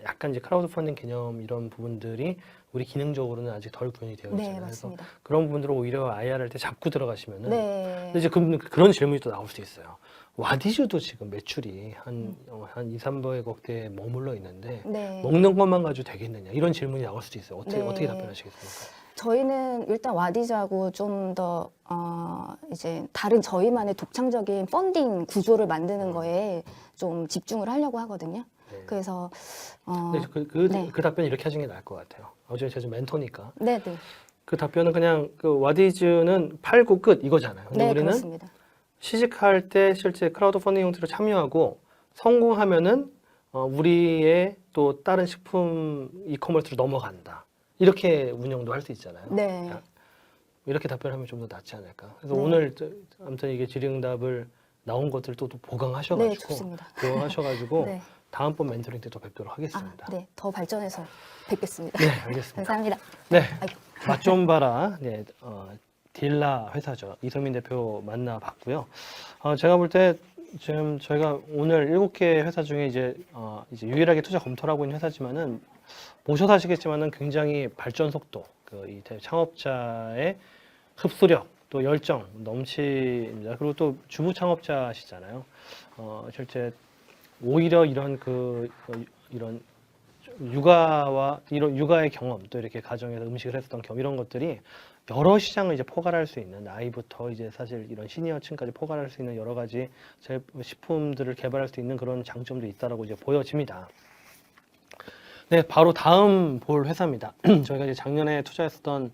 약간 이제 크라우드 펀딩 개념 이런 부분들이 우리 기능적으로는 아직 덜 구현이 되어 있잖아요. 네, 그래서 맞습니다. 그런 부분들을 오히려 IR 할 때 잡고 들어가시면은 네. 근데 이제 그런 질문이 또 나올 수 있어요. 와디즈도 지금 매출이 한 2, 300억대에 머물러 있는데 네. 먹는 것만 가지고 되겠느냐 이런 질문이 나올 수도 있어요. 네. 어떻게 답변하시겠습니까? 저희는 일단 와디즈하고 좀 더 이제 다른 저희만의 독창적인 펀딩 구조를 만드는 거에 좀 집중을 하려고 하거든요. 네. 그래서 근데 네. 그 답변 이렇게 하시는 게 나을 것 같아요. 어차피 제가 좀 멘토니까 네, 네. 그 답변은 그냥 그 와디즈는 팔고 끝 이거잖아요. 근데 네, 우리는 그렇습니다. 시식할 때 실제 크라우드 펀딩 형태로 참여하고 성공하면은 우리의 또 다른 식품 이커머스로 넘어간다. 이렇게 운영도 할 수 있잖아요. 네. 이렇게 답변하면 좀 더 낫지 않을까. 그래서 네. 오늘 아무튼 이게 질의응답을 나온 것들 또 보강하셔가지고 네, 좋습니다. 보강하셔가지고 네. 다음번 멘토링 때 또 뵙도록 아, 하겠습니다. 네. 더 발전해서 뵙겠습니다. 네, 알겠습니다. 감사합니다. 네, 아이고. 맛 좀 봐라. 네, 딜라 회사죠. 이성민 대표 만나봤고요. 제가 볼 때 지금 저희가 오늘 7개 회사 중에 이제 유일하게 투자 검토를 하고 있는 회사지만은 보셔서 아시겠지만은 굉장히 발전 속도, 이 창업자의 흡수력, 또 열정 넘칩니다. 그리고 또 주부 창업자시잖아요. 실제 오히려 이런 이런 육아의 경험, 또 이렇게 가정에서 음식을 했었던 경험 이런 것들이 여러 시장을 이제 포괄할 수 있는 아이부터 이제 사실 이런 시니어층까지 포괄할 수 있는 여러 가지 식품들을 개발할 수 있는 그런 장점도 있다라고 이제 보여집니다. 네, 바로 다음 볼 회사입니다. 저희가 이제 작년에 투자했었던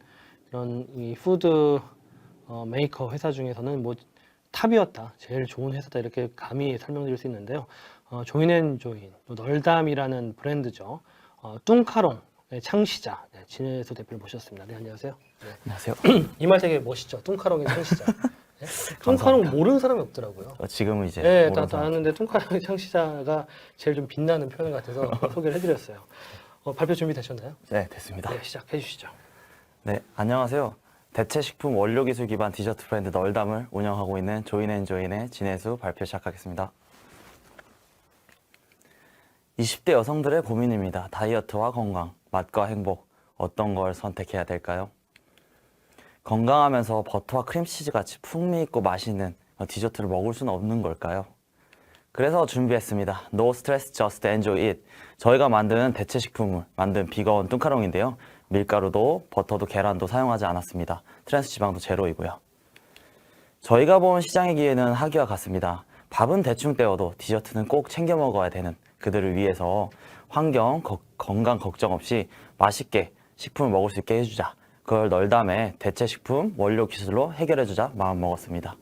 이런 이 푸드 메이커 회사 중에서는 뭐 탑이었다, 제일 좋은 회사다 이렇게 감히 설명드릴 수 있는데요. 조인앤조인, 널담이라는 브랜드죠. 뚱카롱의 창시자 진혜수 대표를 모셨습니다. 네, 안녕하세요. 네. 안녕하세요. 이 말 되게 멋있죠. 뚱카롱의 창시자. 네? 뚱카롱 감사합니다. 모르는 사람이 없더라고요. 지금은 이제 네, 모르는 다 아는데 뚱카롱의 창시자가 제일 좀 빛나는 표현 같아서 소개를 해드렸어요. 발표 준비되셨나요? 네, 됐습니다. 네, 시작해 주시죠. 네, 안녕하세요. 대체식품 원료기술 기반 디저트 브랜드 널담을 운영하고 있는 조인앤조인의 진혜수 발표 시작하겠습니다. 20대 여성들의 고민입니다. 다이어트와 건강, 맛과 행복, 어떤 걸 선택해야 될까요? 건강하면서 버터와 크림치즈 같이 풍미 있고 맛있는 디저트를 먹을 수는 없는 걸까요? 그래서 준비했습니다. No stress, just enjoy it. 저희가 만든 대체 식품을 만든 비건 뚱카롱인데요. 밀가루도 버터도 계란도 사용하지 않았습니다. 트랜스 지방도 제로이고요. 저희가 본 시장의 기회는 하기와 같습니다. 밥은 대충 때워도 디저트는 꼭 챙겨 먹어야 되는 그들을 위해서 환경, 건강 걱정 없이 맛있게 식품을 먹을 수 있게 해주자. 그걸 널담의 대체 식품 원료 기술로 해결해주자 마음먹었습니다.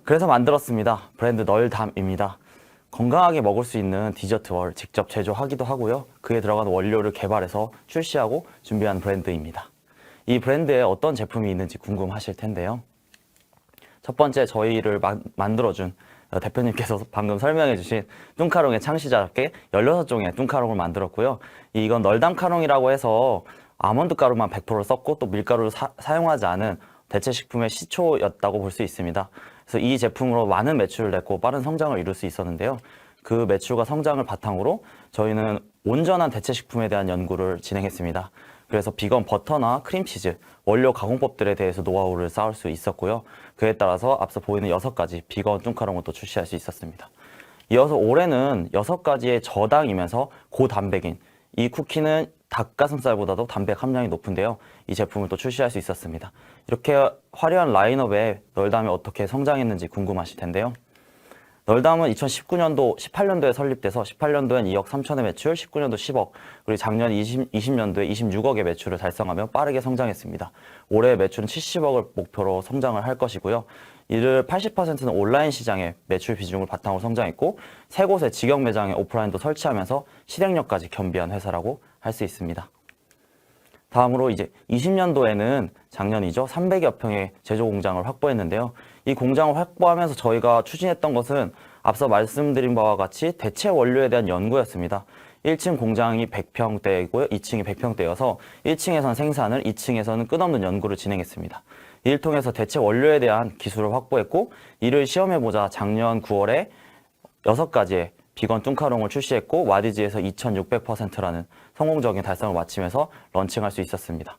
그래서 만들었습니다. 브랜드 널담입니다. 건강하게 먹을 수 있는 디저트를 직접 제조하기도 하고요. 그에 들어가는 원료를 개발해서 출시하고 준비한 브랜드입니다. 이 브랜드에 어떤 제품이 있는지 궁금하실 텐데요. 첫 번째 저희를 만들어준 대표님께서 방금 설명해 주신 뚱카롱의 창시자답게 16종의 뚱카롱을 만들었고요. 이건 널담카롱이라고 해서 아몬드 가루만 100% 썼고 또 밀가루를 사용하지 않은 대체 식품의 시초였다고 볼 수 있습니다. 그래서 이 제품으로 많은 매출을 냈고 빠른 성장을 이룰 수 있었는데요. 그 매출과 성장을 바탕으로 저희는 온전한 대체 식품에 대한 연구를 진행했습니다. 그래서 비건 버터나 크림치즈, 원료 가공법들에 대해서 노하우를 쌓을 수 있었고요. 그에 따라서 앞서 보이는 6가지 비건 뚱카롱을 또 출시할 수 있었습니다. 이어서 올해는 6가지의 저당이면서 고단백인 이 쿠키는 닭가슴살보다도 단백 함량이 높은데요. 이 제품을 또 출시할 수 있었습니다. 이렇게 화려한 라인업에 널담이 어떻게 성장했는지 궁금하실 텐데요. 널담은 2019년도, 18년도에 설립돼서 18년도엔 2억 3천의 매출, 19년도 10억, 그리고 작년 20년도에 26억의 매출을 달성하며 빠르게 성장했습니다. 올해 매출은 70억을 목표로 성장을 할 것이고요. 이를 80%는 온라인 시장의 매출 비중을 바탕으로 성장했고 3곳의 직영 매장에 오프라인도 설치하면서 실행력까지 겸비한 회사라고 할 수 있습니다. 다음으로 이제 20년도에는 작년이죠. 300여 평의 제조 공장을 확보했는데요. 이 공장을 확보하면서 저희가 추진했던 것은 앞서 말씀드린 바와 같이 대체 원료에 대한 연구였습니다. 1층 공장이 100평대이고요. 2층이 100평대여서 1층에서는 생산을, 2층에서는 끝없는 연구를 진행했습니다. 이를 통해서 대체 원료에 대한 기술을 확보했고 이를 시험해보자 작년 9월에 6가지의 비건 뚱카롱을 출시했고 와디즈에서 2600%라는 성공적인 달성을 마치면서 런칭할 수 있었습니다.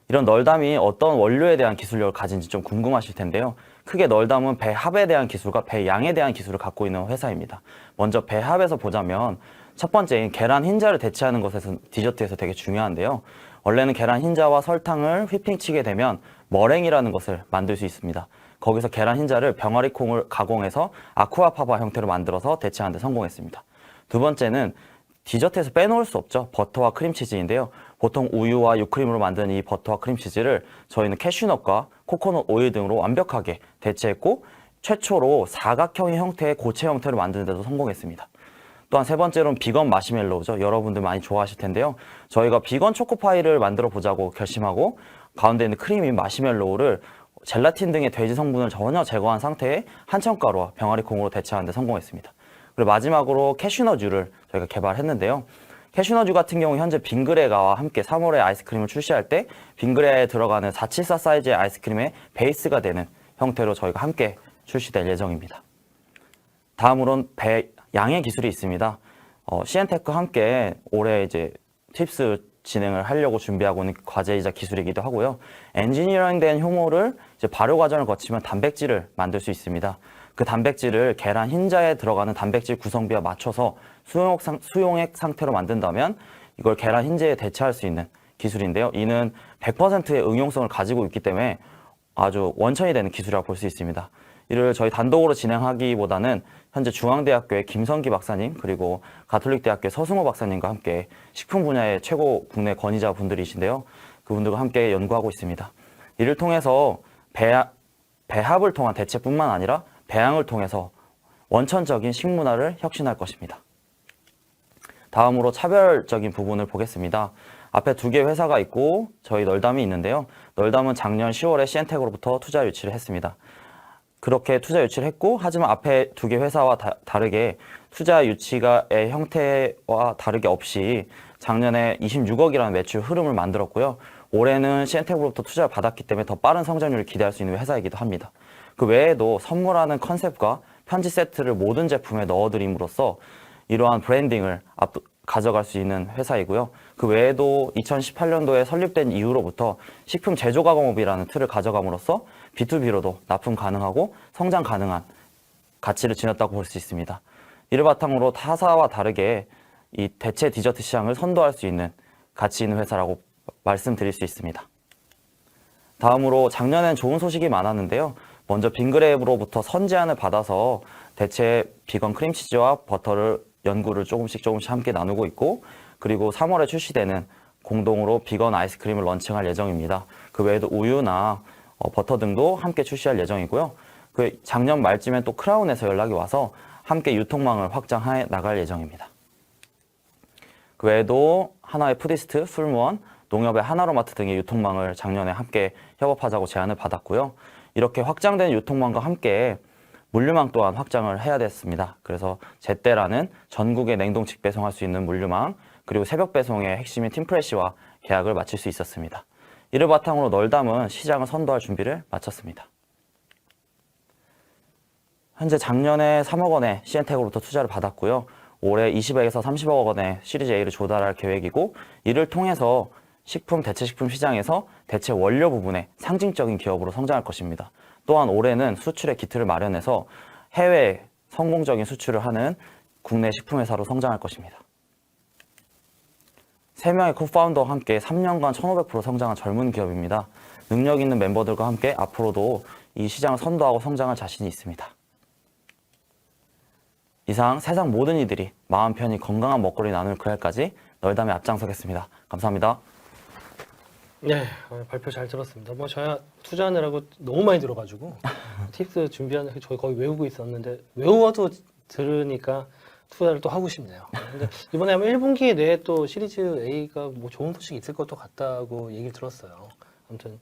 이런 널담이 어떤 원료에 대한 기술력을 가진지 좀 궁금하실 텐데요. 크게 널담은 배합에 대한 기술과 배양에 대한 기술을 갖고 있는 회사입니다. 먼저 배합에서 보자면 첫 번째인 계란 흰자를 대체하는 것에서 디저트에서 되게 중요한데요. 원래는 계란 흰자와 설탕을 휘핑치게 되면 머랭이라는 것을 만들 수 있습니다. 거기서 계란 흰자를 병아리 콩을 가공해서 아쿠아파바 형태로 만들어서 대체하는 데 성공했습니다. 두 번째는 디저트에서 빼놓을 수 없죠. 버터와 크림치즈인데요. 보통 우유와 유크림으로 만든 이 버터와 크림치즈를 저희는 캐슈넛과 코코넛 오일 등으로 완벽하게 대체했고 최초로 사각형의 형태의 고체 형태로 만드는 데도 성공했습니다. 또한 세 번째로는 비건 마시멜로우죠. 여러분들 많이 좋아하실 텐데요. 저희가 비건 초코파이를 만들어 보자고 결심하고 가운데 있는 크림인 마시멜로우를 젤라틴 등의 돼지 성분을 전혀 제거한 상태의 한첨가루와 병아리 콩으로 대체하는 데 성공했습니다. 그리고 마지막으로 캐슈넛유를 저희가 개발했는데요. 캐슈넛유 같은 경우 현재 빙그레가와 함께 3월에 아이스크림을 출시할 때 빙그레에 들어가는 474 사이즈의 아이스크림의 베이스가 되는 형태로 저희가 함께 출시될 예정입니다. 다음으로는 배양의 기술이 있습니다. 시엔테크와 함께 올해 이제 팁스 진행을 하려고 준비하고 있는 과제이자 기술이기도 하고요. 엔지니어링된 효모를 이제 발효 과정을 거치면 단백질을 만들 수 있습니다. 그 단백질을 계란 흰자에 들어가는 단백질 구성비와 맞춰서 수용액 상태로 만든다면 이걸 계란 흰자에 대체할 수 있는 기술인데요. 이는 100%의 응용성을 가지고 있기 때문에 아주 원천이 되는 기술이라고 볼 수 있습니다. 이를 저희 단독으로 진행하기보다는 현재 중앙대학교의 김성기 박사님 그리고 가톨릭대학교의 서승호 박사님과 함께 식품 분야의 최고 국내 권위자 분들이신데요. 그분들과 함께 연구하고 있습니다. 이를 통해서 배합을 통한 대체뿐만 아니라 배양을 통해서 원천적인 식문화를 혁신할 것입니다. 다음으로 차별적인 부분을 보겠습니다. 앞에 2개 회사가 있고 저희 널담이 있는데요. 널담은 작년 10월에 시엔텍으로부터 투자 유치를 했습니다. 그렇게 투자 유치를 했고 하지만 앞에 2개 회사와 다르게 투자 유치가의 형태와 다르게 없이 작년에 26억이라는 매출 흐름을 만들었고요. 올해는 시엔텍으로부터 투자를 받았기 때문에 더 빠른 성장률을 기대할 수 있는 회사이기도 합니다. 그 외에도 선물하는 컨셉과 편지 세트를 모든 제품에 넣어드림으로써 이러한 브랜딩을 가져갈 수 있는 회사이고요. 그 외에도 2018년도에 설립된 이후로부터 식품 제조가공업이라는 틀을 가져감으로써 B2B로도 납품 가능하고 성장 가능한 가치를 지녔다고 볼 수 있습니다. 이를 바탕으로 타사와 다르게 이 대체 디저트 시장을 선도할 수 있는 가치 있는 회사라고 말씀드릴 수 있습니다. 다음으로 작년엔 좋은 소식이 많았는데요. 먼저 빙그레브로부터 선제안을 받아서 대체 비건 크림치즈와 버터를 연구를 조금씩 함께 나누고 있고 그리고 3월에 출시되는 공동으로 비건 아이스크림을 런칭할 예정입니다. 그 외에도 우유나 버터 등도 함께 출시할 예정이고요. 그 작년 말쯤에 또 크라운에서 연락이 와서 함께 유통망을 확장해 나갈 예정입니다. 그 외에도 하나의 푸디스트, 풀무원, 농협의 하나로마트 등의 유통망을 작년에 함께 협업하자고 제안을 받았고요. 이렇게 확장된 유통망과 함께 물류망 또한 확장을 해야 됐습니다. 그래서 제때라는 전국에 냉동 직배송할 수 있는 물류망 그리고 새벽 배송의 핵심인 팀프레시와 계약을 마칠 수 있었습니다. 이를 바탕으로 널담은 시장을 선도할 준비를 마쳤습니다. 현재 작년에 3억 원의 시엔텍으로부터 투자를 받았고요. 올해 20억에서 30억 원의 시리즈 A를 조달할 계획이고 이를 통해서 식품, 대체식품 시장에서 대체 원료 부분의 상징적인 기업으로 성장할 것입니다. 또한 올해는 수출의 기틀을 마련해서 해외 성공적인 수출을 하는 국내 식품회사로 성장할 것입니다. 3명의 코파운더와 함께 3년간 1500% 성장한 젊은 기업입니다. 능력 있는 멤버들과 함께 앞으로도 이 시장을 선도하고 성장할 자신이 있습니다. 이상 세상 모든 이들이 마음 편히 건강한 먹거리 나눌 그날까지 널담에 앞장서겠습니다. 감사합니다. 네, 발표 잘 들었습니다. 뭐 저야 투자하느라고 너무 많이 들어가지고 팁스 준비하는 저희 거의 외우고 있었는데 외워도 들으니까 투자를 또 하고 싶네요. 근데 이번에 아마 1분기 내에 또 시리즈 A가 뭐 좋은 소식이 있을 것도 같다고 얘기를 들었어요. 아무튼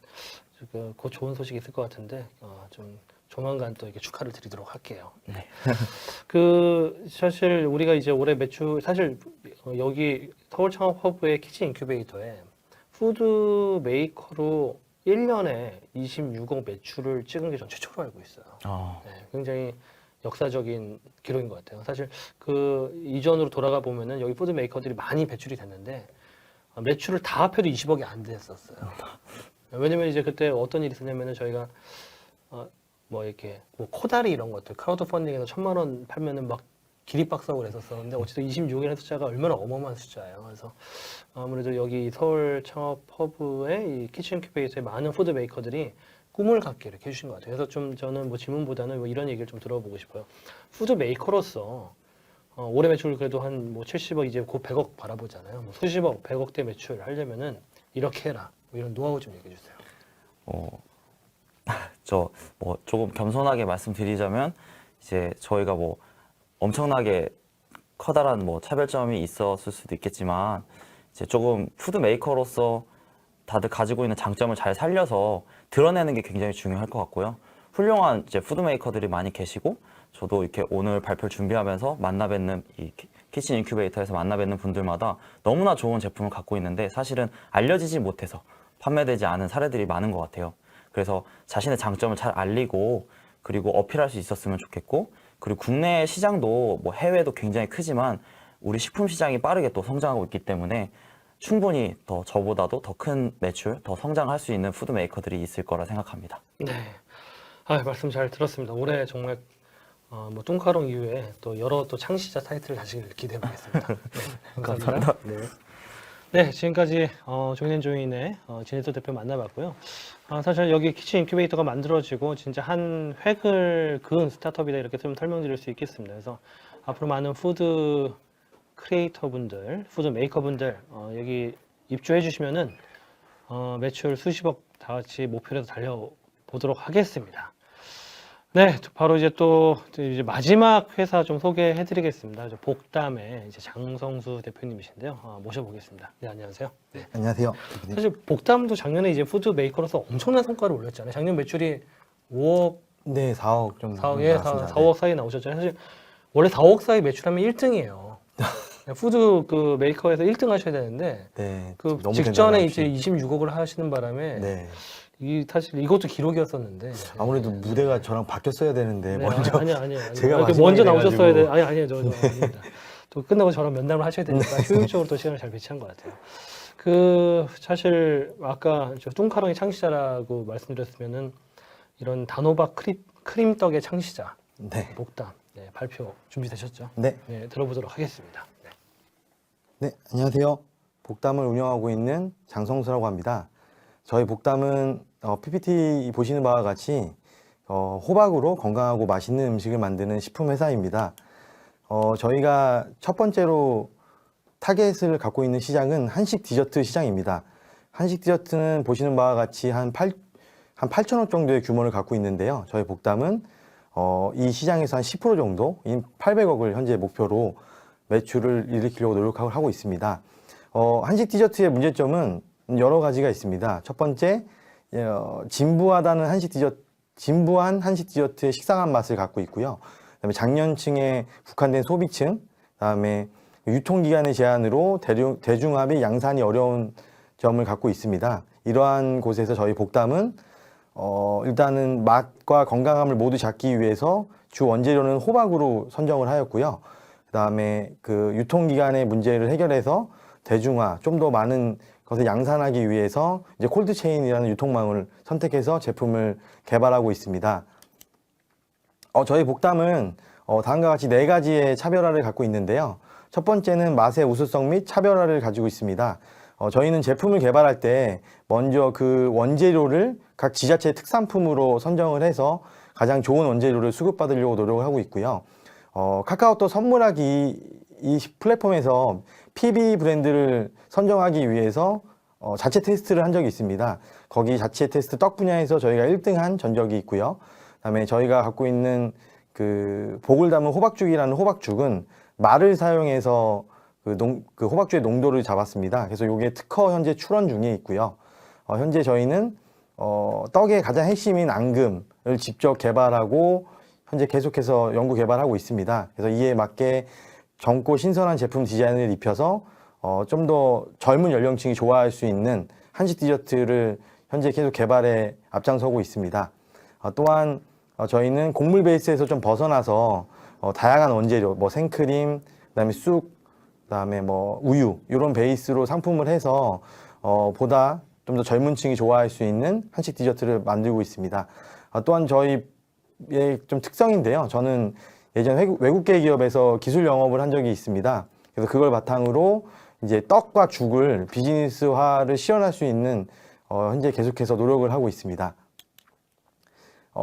곧 좋은 소식이 있을 것 같은데 좀 조만간 또 이렇게 축하를 드리도록 할게요. 네. 사실 우리가 이제 올해 매출 사실 여기 서울 창업 허브의 키친 인큐베이터에 푸드 메이커로 1년에 26억 매출을 찍은 게 전 최초로 알고 있어요. 네, 굉장히 역사적인 기록인 것 같아요. 사실 그 이전으로 돌아가 보면은 여기 푸드 메이커들이 많이 배출이 됐는데 매출을 다 합해도 20억이 안 됐었어요. 왜냐면 이제 그때 어떤 일이 있었냐면은 저희가 뭐 이렇게 뭐 코다리 이런 것들 크라우드 펀딩에서 1,000만 원 팔면은 막 기립박수하고 그랬었었는데 어쨌든 26이라는 숫자가 얼마나 어마어마한 숫자예요. 그래서 아무래도 여기 서울 창업 허브의 이 키친 인큐베이터의 많은 푸드 메이커들이 꿈을 갖게 이렇게 해주신 것 같아요. 그래서 좀 저는 뭐 질문보다는 뭐 이런 얘기를 좀 들어보고 싶어요. 푸드 메이커로서 올해 매출 그래도 한 뭐 70억 이제 곧 100억 바라보잖아요. 뭐 수십억, 100억대 매출 하려면은 이렇게 해라. 뭐 이런 노하우 좀 얘기해 주세요. 저 뭐 조금 겸손하게 말씀드리자면 이제 저희가 뭐 엄청나게 커다란 뭐 차별점이 있었을 수도 있겠지만 이제 조금 푸드 메이커로서 다들 가지고 있는 장점을 잘 살려서 드러내는 게 굉장히 중요할 것 같고요. 훌륭한 이제 푸드 메이커들이 많이 계시고 저도 이렇게 오늘 발표를 준비하면서 만나 뵙는 이 키친 인큐베이터에서 만나 뵙는 분들마다 너무나 좋은 제품을 갖고 있는데 사실은 알려지지 못해서 판매되지 않은 사례들이 많은 것 같아요. 그래서 자신의 장점을 잘 알리고 그리고 어필할 수 있었으면 좋겠고 그리고 국내 시장도 뭐 해외도 굉장히 크지만 우리 식품 시장이 빠르게 또 성장하고 있기 때문에 충분히 더 저보다도 더 큰 매출, 더 성장할 수 있는 푸드 메이커들이 있을 거라 생각합니다. 네. 말씀 잘 들었습니다. 올해 정말 뭐 뚱카롱 이후에 또 여러 또 창시자 타이틀을 다시 기대해 보겠습니다. 네, 감사합니다. 네, 지금까지 조인앤조인의 진혜도 대표 만나봤고요. 사실 여기 키친 인큐베이터가 만들어지고 진짜 한 획을 그은 스타트업이다 이렇게 좀 설명드릴 수 있겠습니다. 그래서 앞으로 많은 푸드 크리에이터 분들, 푸드 메이커 분들 여기 입주해 주시면은 매출 수십억 다 같이 목표로 달려보도록 하겠습니다. 네, 바로 이제 또 이제 마지막 회사 좀 소개해 드리겠습니다. 복담의 이제 장성수 대표님이신데요. 모셔보겠습니다. 네, 안녕하세요. 네. 안녕하세요. 사실 복담도 작년에 이제 푸드 메이커로서 엄청난 성과를 올렸잖아요. 작년 매출이 5억, 네, 4억 정도 4억 사이 나오셨잖아요. 사실 원래 4억 사이 매출하면 1등이에요. 푸드 그 메이커에서 1등 하셔야 되는데 네, 그 너무 직전에 대단하시- 이제 26억을 하시는 바람에 네. 이 사실 이것도 기록이었었는데 아무래도 무대가 저랑 바뀌었어야 되는데 네, 먼저 아니요. 제가 이렇게 마지막에 먼저 나오셨어야 돼. 돼가지고. 아니요, 저 아닙니다. 또 끝나고 저랑 면담을 하셔야 되니까 효율적으로 또 시간을 잘 배치한 것 같아요. 그 사실 아까 저 뚱카롱의 창시자라고 말씀드렸으면은 이런 단호박 크림떡의 창시자 네. 복담 발표 준비되셨죠? 네. 네, 들어보도록 하겠습니다. 네. 네, 안녕하세요. 복담을 운영하고 있는 장성수라고 합니다. 저희 복담은 PPT 보시는 바와 같이 호박으로 건강하고 맛있는 음식을 만드는 식품 회사입니다. 저희가 첫 번째로 타겟을 갖고 있는 시장은 한식 디저트 시장입니다. 한식 디저트는 보시는 바와 같이 한 8천억 정도의 규모를 갖고 있는데요. 저희 복담은 이 시장에서 한 10% 정도인 800억을 현재 목표로 매출을 일으키려고 노력을 하고 있습니다. 한식 디저트의 문제점은 여러 가지가 있습니다. 첫 번째, 진부한 한식 디저트의 식상한 맛을 갖고 있고요. 그다음에 장년층에 국한된 소비층, 그다음에 유통기간의 제한으로 대중화비 양산이 어려운 점을 갖고 있습니다. 이러한 곳에서 저희 복담은 일단은 맛과 건강함을 모두 잡기 위해서 주 원재료는 호박으로 선정을 하였고요. 그다음에 그 유통기간의 문제를 해결해서 대중화, 좀 더 많은 그것을 양산하기 위해서 이제 콜드체인이라는 유통망을 선택해서 제품을 개발하고 있습니다. 저희 복담은 다음과 같이 4가지의 차별화를 갖고 있는데요. 첫 번째는 맛의 우수성 및 차별화를 가지고 있습니다. 저희는 제품을 개발할 때 먼저 그 원재료를 각 지자체 특산품으로 선정을 해서 가장 좋은 원재료를 수급받으려고 노력을 하고 있고요. 카카오톡 선물하기 이 플랫폼에서 PB 브랜드를 선정하기 위해서 자체 테스트를 한 적이 있습니다. 거기 자체 테스트 떡 분야에서 저희가 1등한 전적이 있고요. 그다음에 저희가 갖고 있는 그 복을 담은 호박죽이라는 호박죽은 말을 사용해서 그 호박죽의 농도를 잡았습니다. 그래서 이게 특허 현재 출원 중에 있고요. 현재 저희는 떡의 가장 핵심인 앙금을 직접 개발하고 현재 계속해서 연구 개발하고 있습니다. 그래서 이에 맞게 젊고 신선한 제품 디자인을 입혀서 좀 더 젊은 연령층이 좋아할 수 있는 한식 디저트를 현재 계속 개발에 앞장서고 있습니다. 또한 저희는 곡물 베이스에서 좀 벗어나서 다양한 원재료, 뭐 생크림, 그다음에 쑥, 그다음에 뭐 우유 이런 베이스로 상품을 해서 보다 좀 더 젊은 층이 좋아할 수 있는 한식 디저트를 만들고 있습니다. 또한 저희의 좀 특성인데요. 저는 예전 외국계 기업에서 기술 영업을 한 적이 있습니다. 그래서 그걸 바탕으로 이제 떡과 죽을 비즈니스화를 실현할 수 있는 현재 계속해서 노력을 하고 있습니다.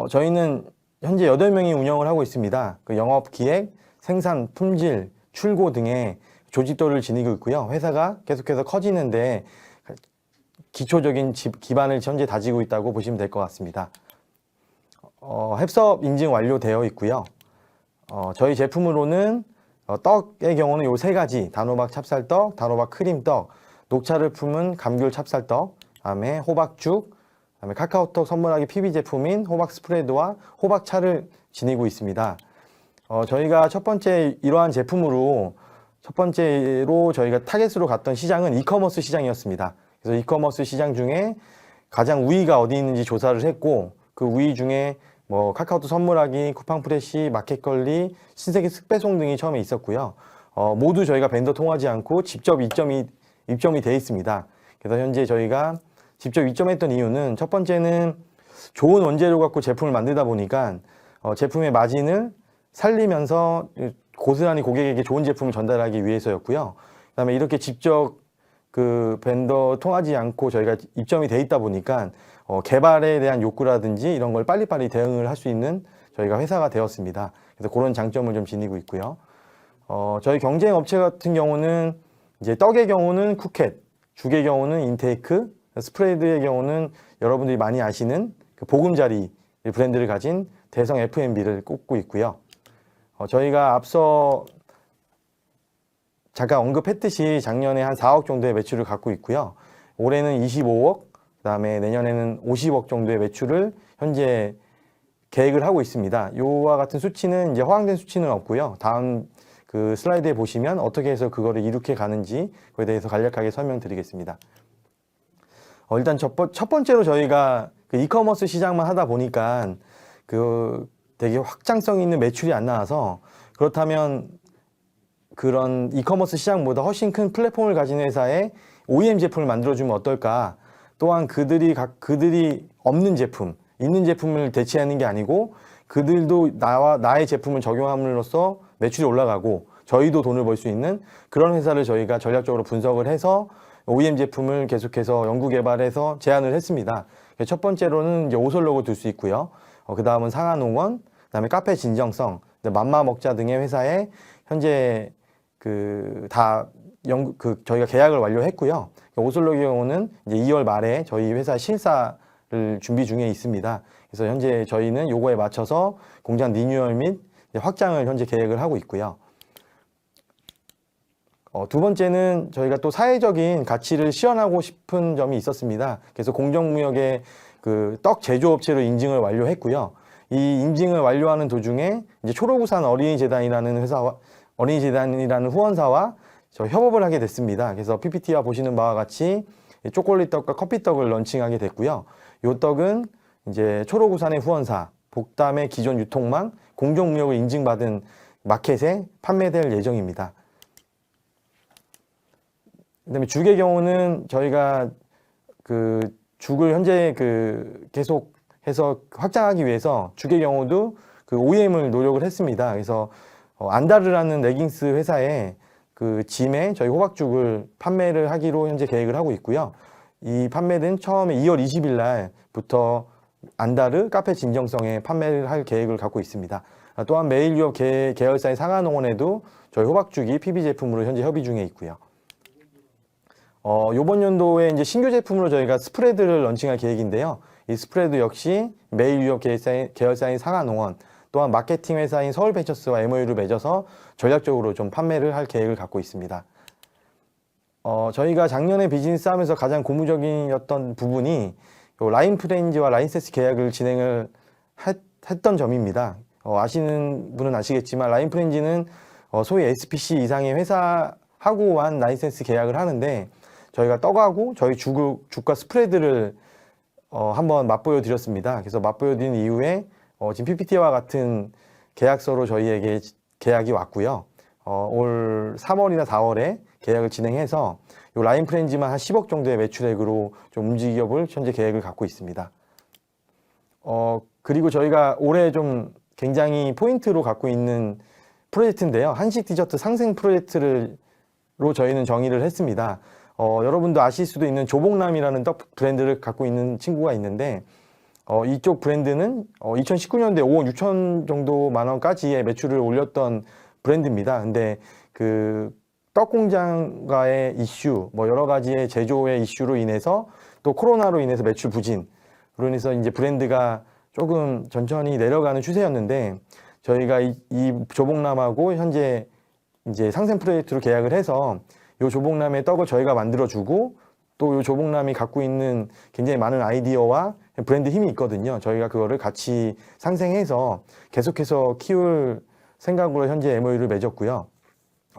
저희는 현재 8명이 운영을 하고 있습니다. 그 영업 기획, 생산, 품질, 출고 등의 조직도를 지니고 있고요. 회사가 계속해서 커지는데 기초적인 기반을 현재 다지고 있다고 보시면 될 것 같습니다. 햅섭 인증 완료되어 있고요. 저희 제품으로는 떡의 경우는 요 3가지, 단호박 찹쌀떡, 단호박 크림떡, 녹차를 품은 감귤 찹쌀떡, 다음에 호박죽, 그다음에 카카오톡 선물하기 PB 제품인 호박 스프레드와 호박차를 지니고 있습니다. 저희가 첫 번째 이러한 제품으로 첫 번째로 저희가 타겟으로 갔던 시장은 이커머스 시장이었습니다. 그래서 이커머스 시장 중에 가장 우위가 어디 있는지 조사를 했고 그 우위 중에 뭐 카카오톡 선물하기, 쿠팡 프레시, 마켓컬리, 신세계 습배송 등이 처음에 있었고요. 모두 저희가 벤더 통하지 않고 직접 입점이 돼 있습니다. 그래서 현재 저희가 직접 입점했던 이유는 첫 번째는 좋은 원재료 갖고 제품을 만들다 보니까 제품의 마진을 살리면서 고스란히 고객에게 좋은 제품을 전달하기 위해서였고요. 그다음에 이렇게 직접 그 벤더 통하지 않고 저희가 입점이 돼 있다 보니까 개발에 대한 욕구라든지 이런 걸 빨리빨리 대응을 할 수 있는 저희가 회사가 되었습니다. 그래서 그런 장점을 좀 지니고 있고요. 저희 경쟁 업체 같은 경우는 이제 떡의 경우는 쿠켓, 죽의 경우는 인테이크, 스프레드의 경우는 여러분들이 많이 아시는 그 보금자리 브랜드를 가진 대성 F&B를 꼽고 있고요. 저희가 앞서 잠깐 언급했듯이 작년에 한 4억 정도의 매출을 갖고 있고요. 올해는 25억, 그다음에 내년에는 50억 정도의 매출을 현재 계획을 하고 있습니다. 이와 같은 수치는 이제 허황된 수치는 없고요. 다음 그 슬라이드에 보시면 어떻게 해서 그거를 이룩해 가는지 그에 대해서 간략하게 설명드리겠습니다. 일단 첫 번째로 저희가 그 이커머스 시장만 하다 보니까 그 되게 확장성 있는 매출이 안 나와서 그렇다면 그런 이커머스 시장보다 훨씬 큰 플랫폼을 가진 회사에 OEM 제품을 만들어주면 어떨까? 또한 그들이 없는 제품, 있는 제품을 대체하는 게 아니고 그들도 나의 제품을 적용함으로써 매출이 올라가고 저희도 돈을 벌 수 있는 그런 회사를 저희가 전략적으로 분석을 해서 OEM 제품을 계속해서 연구 개발해서 제안을 했습니다. 첫 번째로는 이제 오설록을 둘 수 있고요. 그 다음은 상하농원, 그 다음에 카페 진정성, 맘마먹자 등의 회사에 현재 저희가 계약을 완료했고요. 오설록의 경우는 이제 2월 말에 저희 회사 실사를 준비 중에 있습니다. 그래서 현재 저희는 요거에 맞춰서 공장 리뉴얼 및 확장을 현재 계획을 하고 있고요. 두 번째는 저희가 또 사회적인 가치를 실현하고 싶은 점이 있었습니다. 그래서 공정무역의 그 떡 제조업체로 인증을 완료했고요. 이 인증을 완료하는 도중에 이제 초록우산 어린이재단이라는 후원사와 협업을 하게 됐습니다. 그래서 PPT와 보시는 바와 같이 초콜릿 떡과 커피떡을 런칭하게 됐고요. 이 떡은 이제 초록우산의 후원사, 복담의 기존 유통망, 공정무역을 인증받은 마켓에 판매될 예정입니다. 그다음에 죽의 경우는 저희가 죽을 현재 계속 해서 확장하기 위해서 죽의 경우도 OEM을 노력을 했습니다. 그래서 안다르라는 레깅스 회사에 짐에 저희 호박죽을 판매를 하기로 현재 계획을 하고 있고요. 이 판매는 처음에 2월 20일 날부터 안다르 카페 진정성에 판매를 할 계획을 갖고 있습니다. 또한 메일유업 계열사인 상하농원에도 저희 호박죽이 PB 제품으로 현재 협의 중에 있고요. 이번 연도에 이제 신규 제품으로 저희가 스프레드를 런칭할 계획인데요. 이 스프레드 역시 메일유업 계열사인 상하농원, 또한 마케팅 회사인 서울벤처스와 MOU를 맺어서 전략적으로 좀 판매를 할 계획을 갖고 있습니다. 저희가 작년에 비즈니스 하면서 가장 고무적이었던 부분이 라인 프렌즈와 라인세스 계약을 진행을 했던 점입니다. 아시는 분은 아시겠지만 라인 프렌즈는 소위 SPC 이상의 회사하고만 라이센스 계약을 하는데 저희가 떡하고 저희 죽과 스프레드를 한번 맛보여 드렸습니다. 그래서 맛보여 드린 이후에 지금 PPT와 같은 계약서로 저희에게 계약이 왔고요. 올 3월이나 4월에 계약을 진행해서 요 라인 프렌즈만 한 10억 정도의 매출액으로 좀 움직여볼 현재 계획을 갖고 있습니다. 그리고 저희가 올해 좀 굉장히 포인트로 갖고 있는 프로젝트인데요. 한식 디저트 상생 프로젝트로 저희는 정의를 했습니다. 여러분도 아실 수도 있는 조봉남이라는 떡 브랜드를 갖고 있는 친구가 있는데 이쪽 브랜드는 2019년도에 5억 6천 정도 만 원까지의 매출을 올렸던 브랜드입니다. 근데 떡 공장과의 이슈, 뭐 여러 가지의 제조의 이슈로 인해서 또 코로나로 인해서 매출 부진으로 인해서 이제 브랜드가 조금 천천히 내려가는 추세였는데 저희가 이 조봉남하고 현재 이제 상생 프로젝트로 계약을 해서 이 조봉남의 떡을 저희가 만들어주고 또 이 조봉남이 갖고 있는 굉장히 많은 아이디어와 브랜드 힘이 있거든요. 저희가 그거를 같이 상생해서 계속해서 키울 생각으로 현재 MOU를 맺었고요.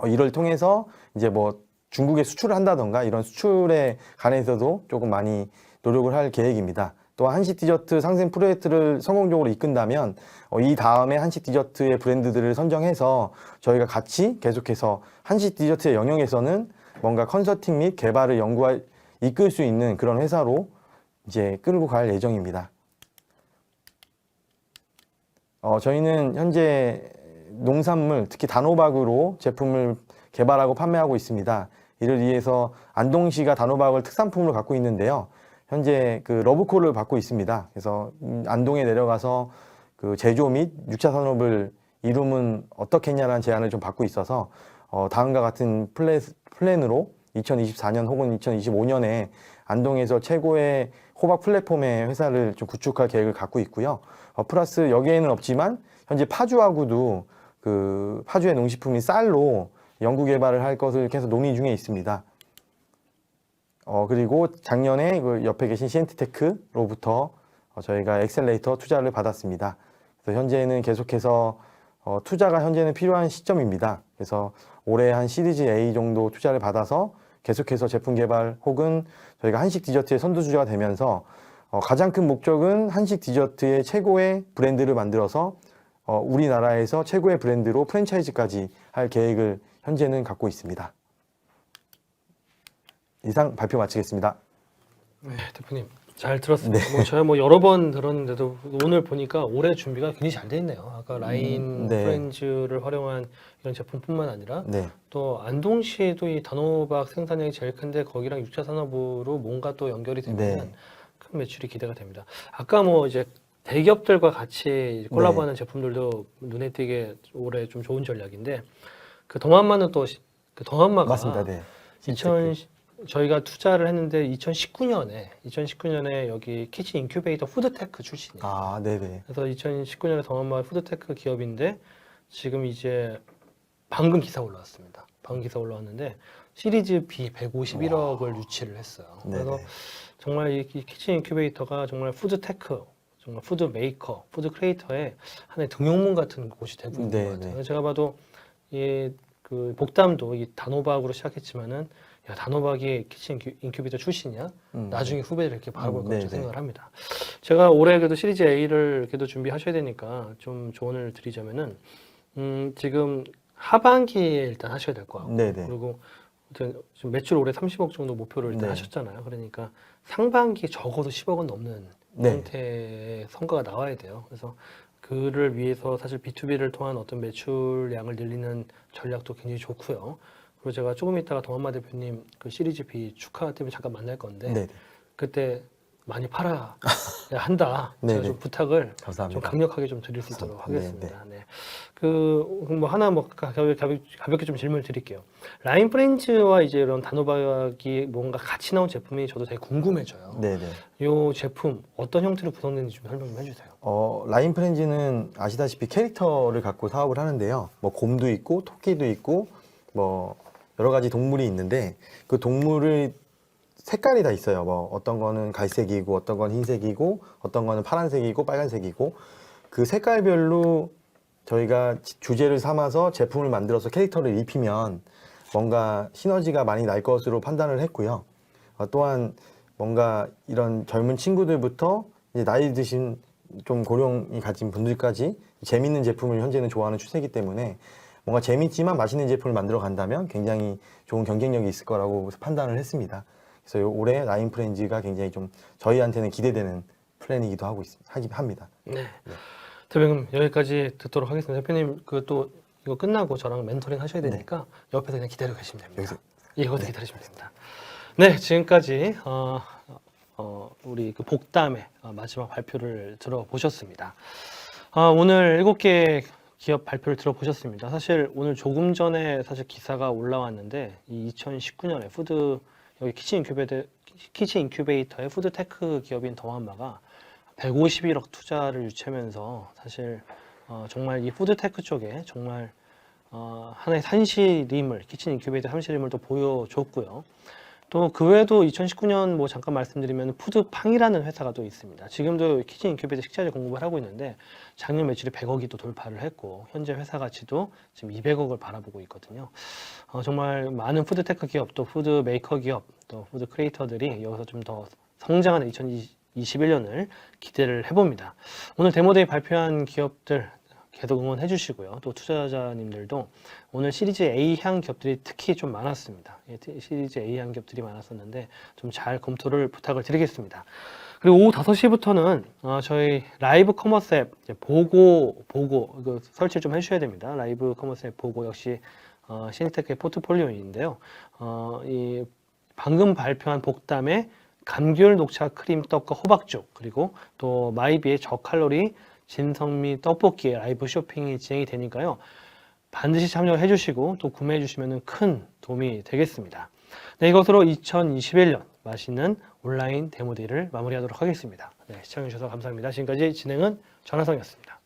이를 통해서 이제 뭐 중국에 수출을 한다던가 이런 수출에 관해서도 조금 많이 노력을 할 계획입니다. 또 한식 디저트 상생 프로젝트를 성공적으로 이끈다면 이 다음에 한식 디저트의 브랜드들을 선정해서 저희가 같이 계속해서 한식 디저트의 영역에서는 뭔가 컨설팅 및 개발을 이끌 수 있는 그런 회사로 이제 끌고 갈 예정입니다. 저희는 현재 농산물, 특히 단호박으로 제품을 개발하고 판매하고 있습니다. 이를 위해서 안동시가 단호박을 특산품으로 갖고 있는데요. 현재 러브콜을 받고 있습니다. 그래서 안동에 내려가서 제조 및 6차 산업을 이루면 어떻겠냐라는 제안을 좀 받고 있어서 다음과 같은 플랜으로 2024년 혹은 2025년에 안동에서 최고의 호박 플랫폼의 회사를 좀 구축할 계획을 갖고 있고요. 플러스 여기에는 없지만 현재 파주하고도 파주의 농식품인 쌀로 연구 개발을 할 것을 계속 논의 중에 있습니다. 그리고 작년에 옆에 계신 시엔티테크로부터 저희가 엑셀레이터 투자를 받았습니다. 그래서 현재는 계속해서 투자가 현재는 필요한 시점입니다. 그래서 올해 한 시리즈 A 정도 투자를 받아서 계속해서 제품 개발 혹은 저희가 한식 디저트의 선두주자가 되면서 가장 큰 목적은 한식 디저트의 최고의 브랜드를 만들어서 우리나라에서 최고의 브랜드로 프랜차이즈까지 할 계획을 현재는 갖고 있습니다. 이상 발표 마치겠습니다. 네, 대표님 잘 들었습니다. 저야 여러 번 들었는데도 오늘 보니까 올해 준비가 굉장히 잘 돼 있네요. 아까 라인 프렌즈를 활용한 이런 제품뿐만 아니라 또 안동시에도 이 단호박 생산량이 제일 큰데 거기랑 6차 산업으로 뭔가 또 연결이 되면 큰 매출이 기대가 됩니다. 아까 이제 대기업들과 같이 콜라보하는 제품들도 눈에 띄게 올해 좀 좋은 전략인데 동안마는 또 동안마가 맞습니다. 네. 저희가 투자를 했는데 2019년에 여기 키친 인큐베이터 푸드테크 출신이에요. 아, 네네. 그래서 2019년에 동안마 푸드테크 기업인데 지금 이제 방금 기사 올라왔습니다. 방금 기사 올라왔는데 시리즈 B 151억을 유치를 했어요. 그래서 정말 이 키친 인큐베이터가 정말 푸드테크, 정말 푸드 메이커, 푸드 크리에이터의 하나의 등용문 같은 곳이 되고 있는 것 같아요. 제가 봐도 복담도 이 단호박으로 시작했지만은 야, 단호박이 키친 인큐베이터 출신이야? 나중에 후배들 이렇게 바라볼 것 같은 생각을 합니다. 제가 올해 그래도 시리즈 A를 그래도 준비하셔야 되니까 좀 조언을 드리자면은 지금 하반기에 일단 하셔야 될 것 같고 그리고 아무튼 지금 매출 올해 30억 정도 목표를 일단 네. 하셨잖아요. 그러니까 상반기에 적어도 10억은 넘는 네. 형태의 성과가 나와야 돼요. 그래서 그를 위해서 사실 B2B를 통한 어떤 매출량을 늘리는 전략도 굉장히 좋고요. 그리고 제가 조금 있다가 동한마 대표님 그 시리즈 B 축하 때문에 잠깐 만날 건데 네. 그때 많이 팔아야 한다. 네, 제가 네. 좀 부탁을 좀 감사합니다. 강력하게 좀 드릴 수 있도록 감사합니다. 하겠습니다. 네. 뭐 하나 뭐 가볍게 좀 질문을 드릴게요. 라인 프렌즈와 이제 이런 단호박이 뭔가 같이 나온 제품이 저도 되게 궁금해져요. 네, 네. 이 제품 어떤 형태로 구성되는지 좀 설명 좀 해주세요. 라인 프렌즈는 아시다시피 캐릭터를 갖고 사업을 하는데요. 뭐 곰도 있고 토끼도 있고 뭐 여러 가지 동물이 있는데 그 동물을 색깔이 다 있어요. 뭐 어떤 거는 갈색이고 어떤 건 흰색이고 어떤 거는 파란색이고 빨간색이고 그 색깔별로 저희가 주제를 삼아서 제품을 만들어서 캐릭터를 입히면 뭔가 시너지가 많이 날 것으로 판단을 했고요. 또한 뭔가 이런 젊은 친구들부터 이제 나이 드신 좀 고령이 가진 분들까지 재밌는 제품을 현재는 좋아하는 추세이기 때문에 뭔가 재밌지만 맛있는 제품을 만들어 간다면 굉장히 좋은 경쟁력이 있을 거라고 판단을 했습니다. 그래서 올해 라인 프렌즈가 굉장히 좀 저희한테는 기대되는 플랜이기도 하고 합니다. 네. 대표님 여기까지 듣도록 하겠습니다. 대표님 그 또 이거 끝나고 저랑 멘토링 하셔야 되니까 옆에서 그냥 기다리고 계시면 됩니다. 이것도 기다리시면 됩니다. 네, 지금까지 우리 그 복담의 마지막 발표를 들어보셨습니다. 오늘 7개 기업 발표를 들어보셨습니다. 사실 오늘 조금 전에 사실 기사가 올라왔는데 이 2019년에 여기 키친 인큐베이터의 푸드테크 기업인 더한마가 151억 투자를 유치하면서 사실 정말 이 푸드테크 쪽에 정말 하나의 산실임을 키친 인큐베이터 산실임을 또 보여줬고요. 또 그 외에도 2019년 뭐 잠깐 말씀드리면 푸드팡이라는 회사가 또 있습니다. 지금도 키친 인큐베이터 식자재 공급을 하고 있는데 작년 매출이 100억이 또 돌파를 했고 현재 회사 가치도 지금 200억을 바라보고 있거든요. 정말 많은 푸드테크 기업, 또 푸드 메이커 기업, 또 푸드 크리에이터들이 여기서 좀 더 성장하는 2021년을 기대를 해봅니다. 오늘 데모데이 발표한 기업들 계속 응원해 주시고요. 또 투자자님들도 오늘 시리즈 A향 기업들이 특히 좀 많았습니다. 시리즈 A향 기업들이 많았었는데 좀 잘 검토를 부탁을 드리겠습니다. 그리고 오후 5시부터는 저희 라이브 커머스 앱 보고 이거 설치 좀 해주셔야 됩니다. 라이브 커머스 앱 보고 역시 시니테크의 포트폴리오인데요. 이 방금 발표한 복담의 감귤 녹차 크림 떡과 호박죽 그리고 또 마이비의 저칼로리 진선미 떡볶이의 라이브 쇼핑이 진행이 되니까요. 반드시 참여해 주시고 또 구매해 주시면 큰 도움이 되겠습니다. 네, 이것으로 2021년 맛있는 온라인 데모데이를 마무리하도록 하겠습니다. 네, 시청해 주셔서 감사합니다. 지금까지 진행은 전하성이었습니다.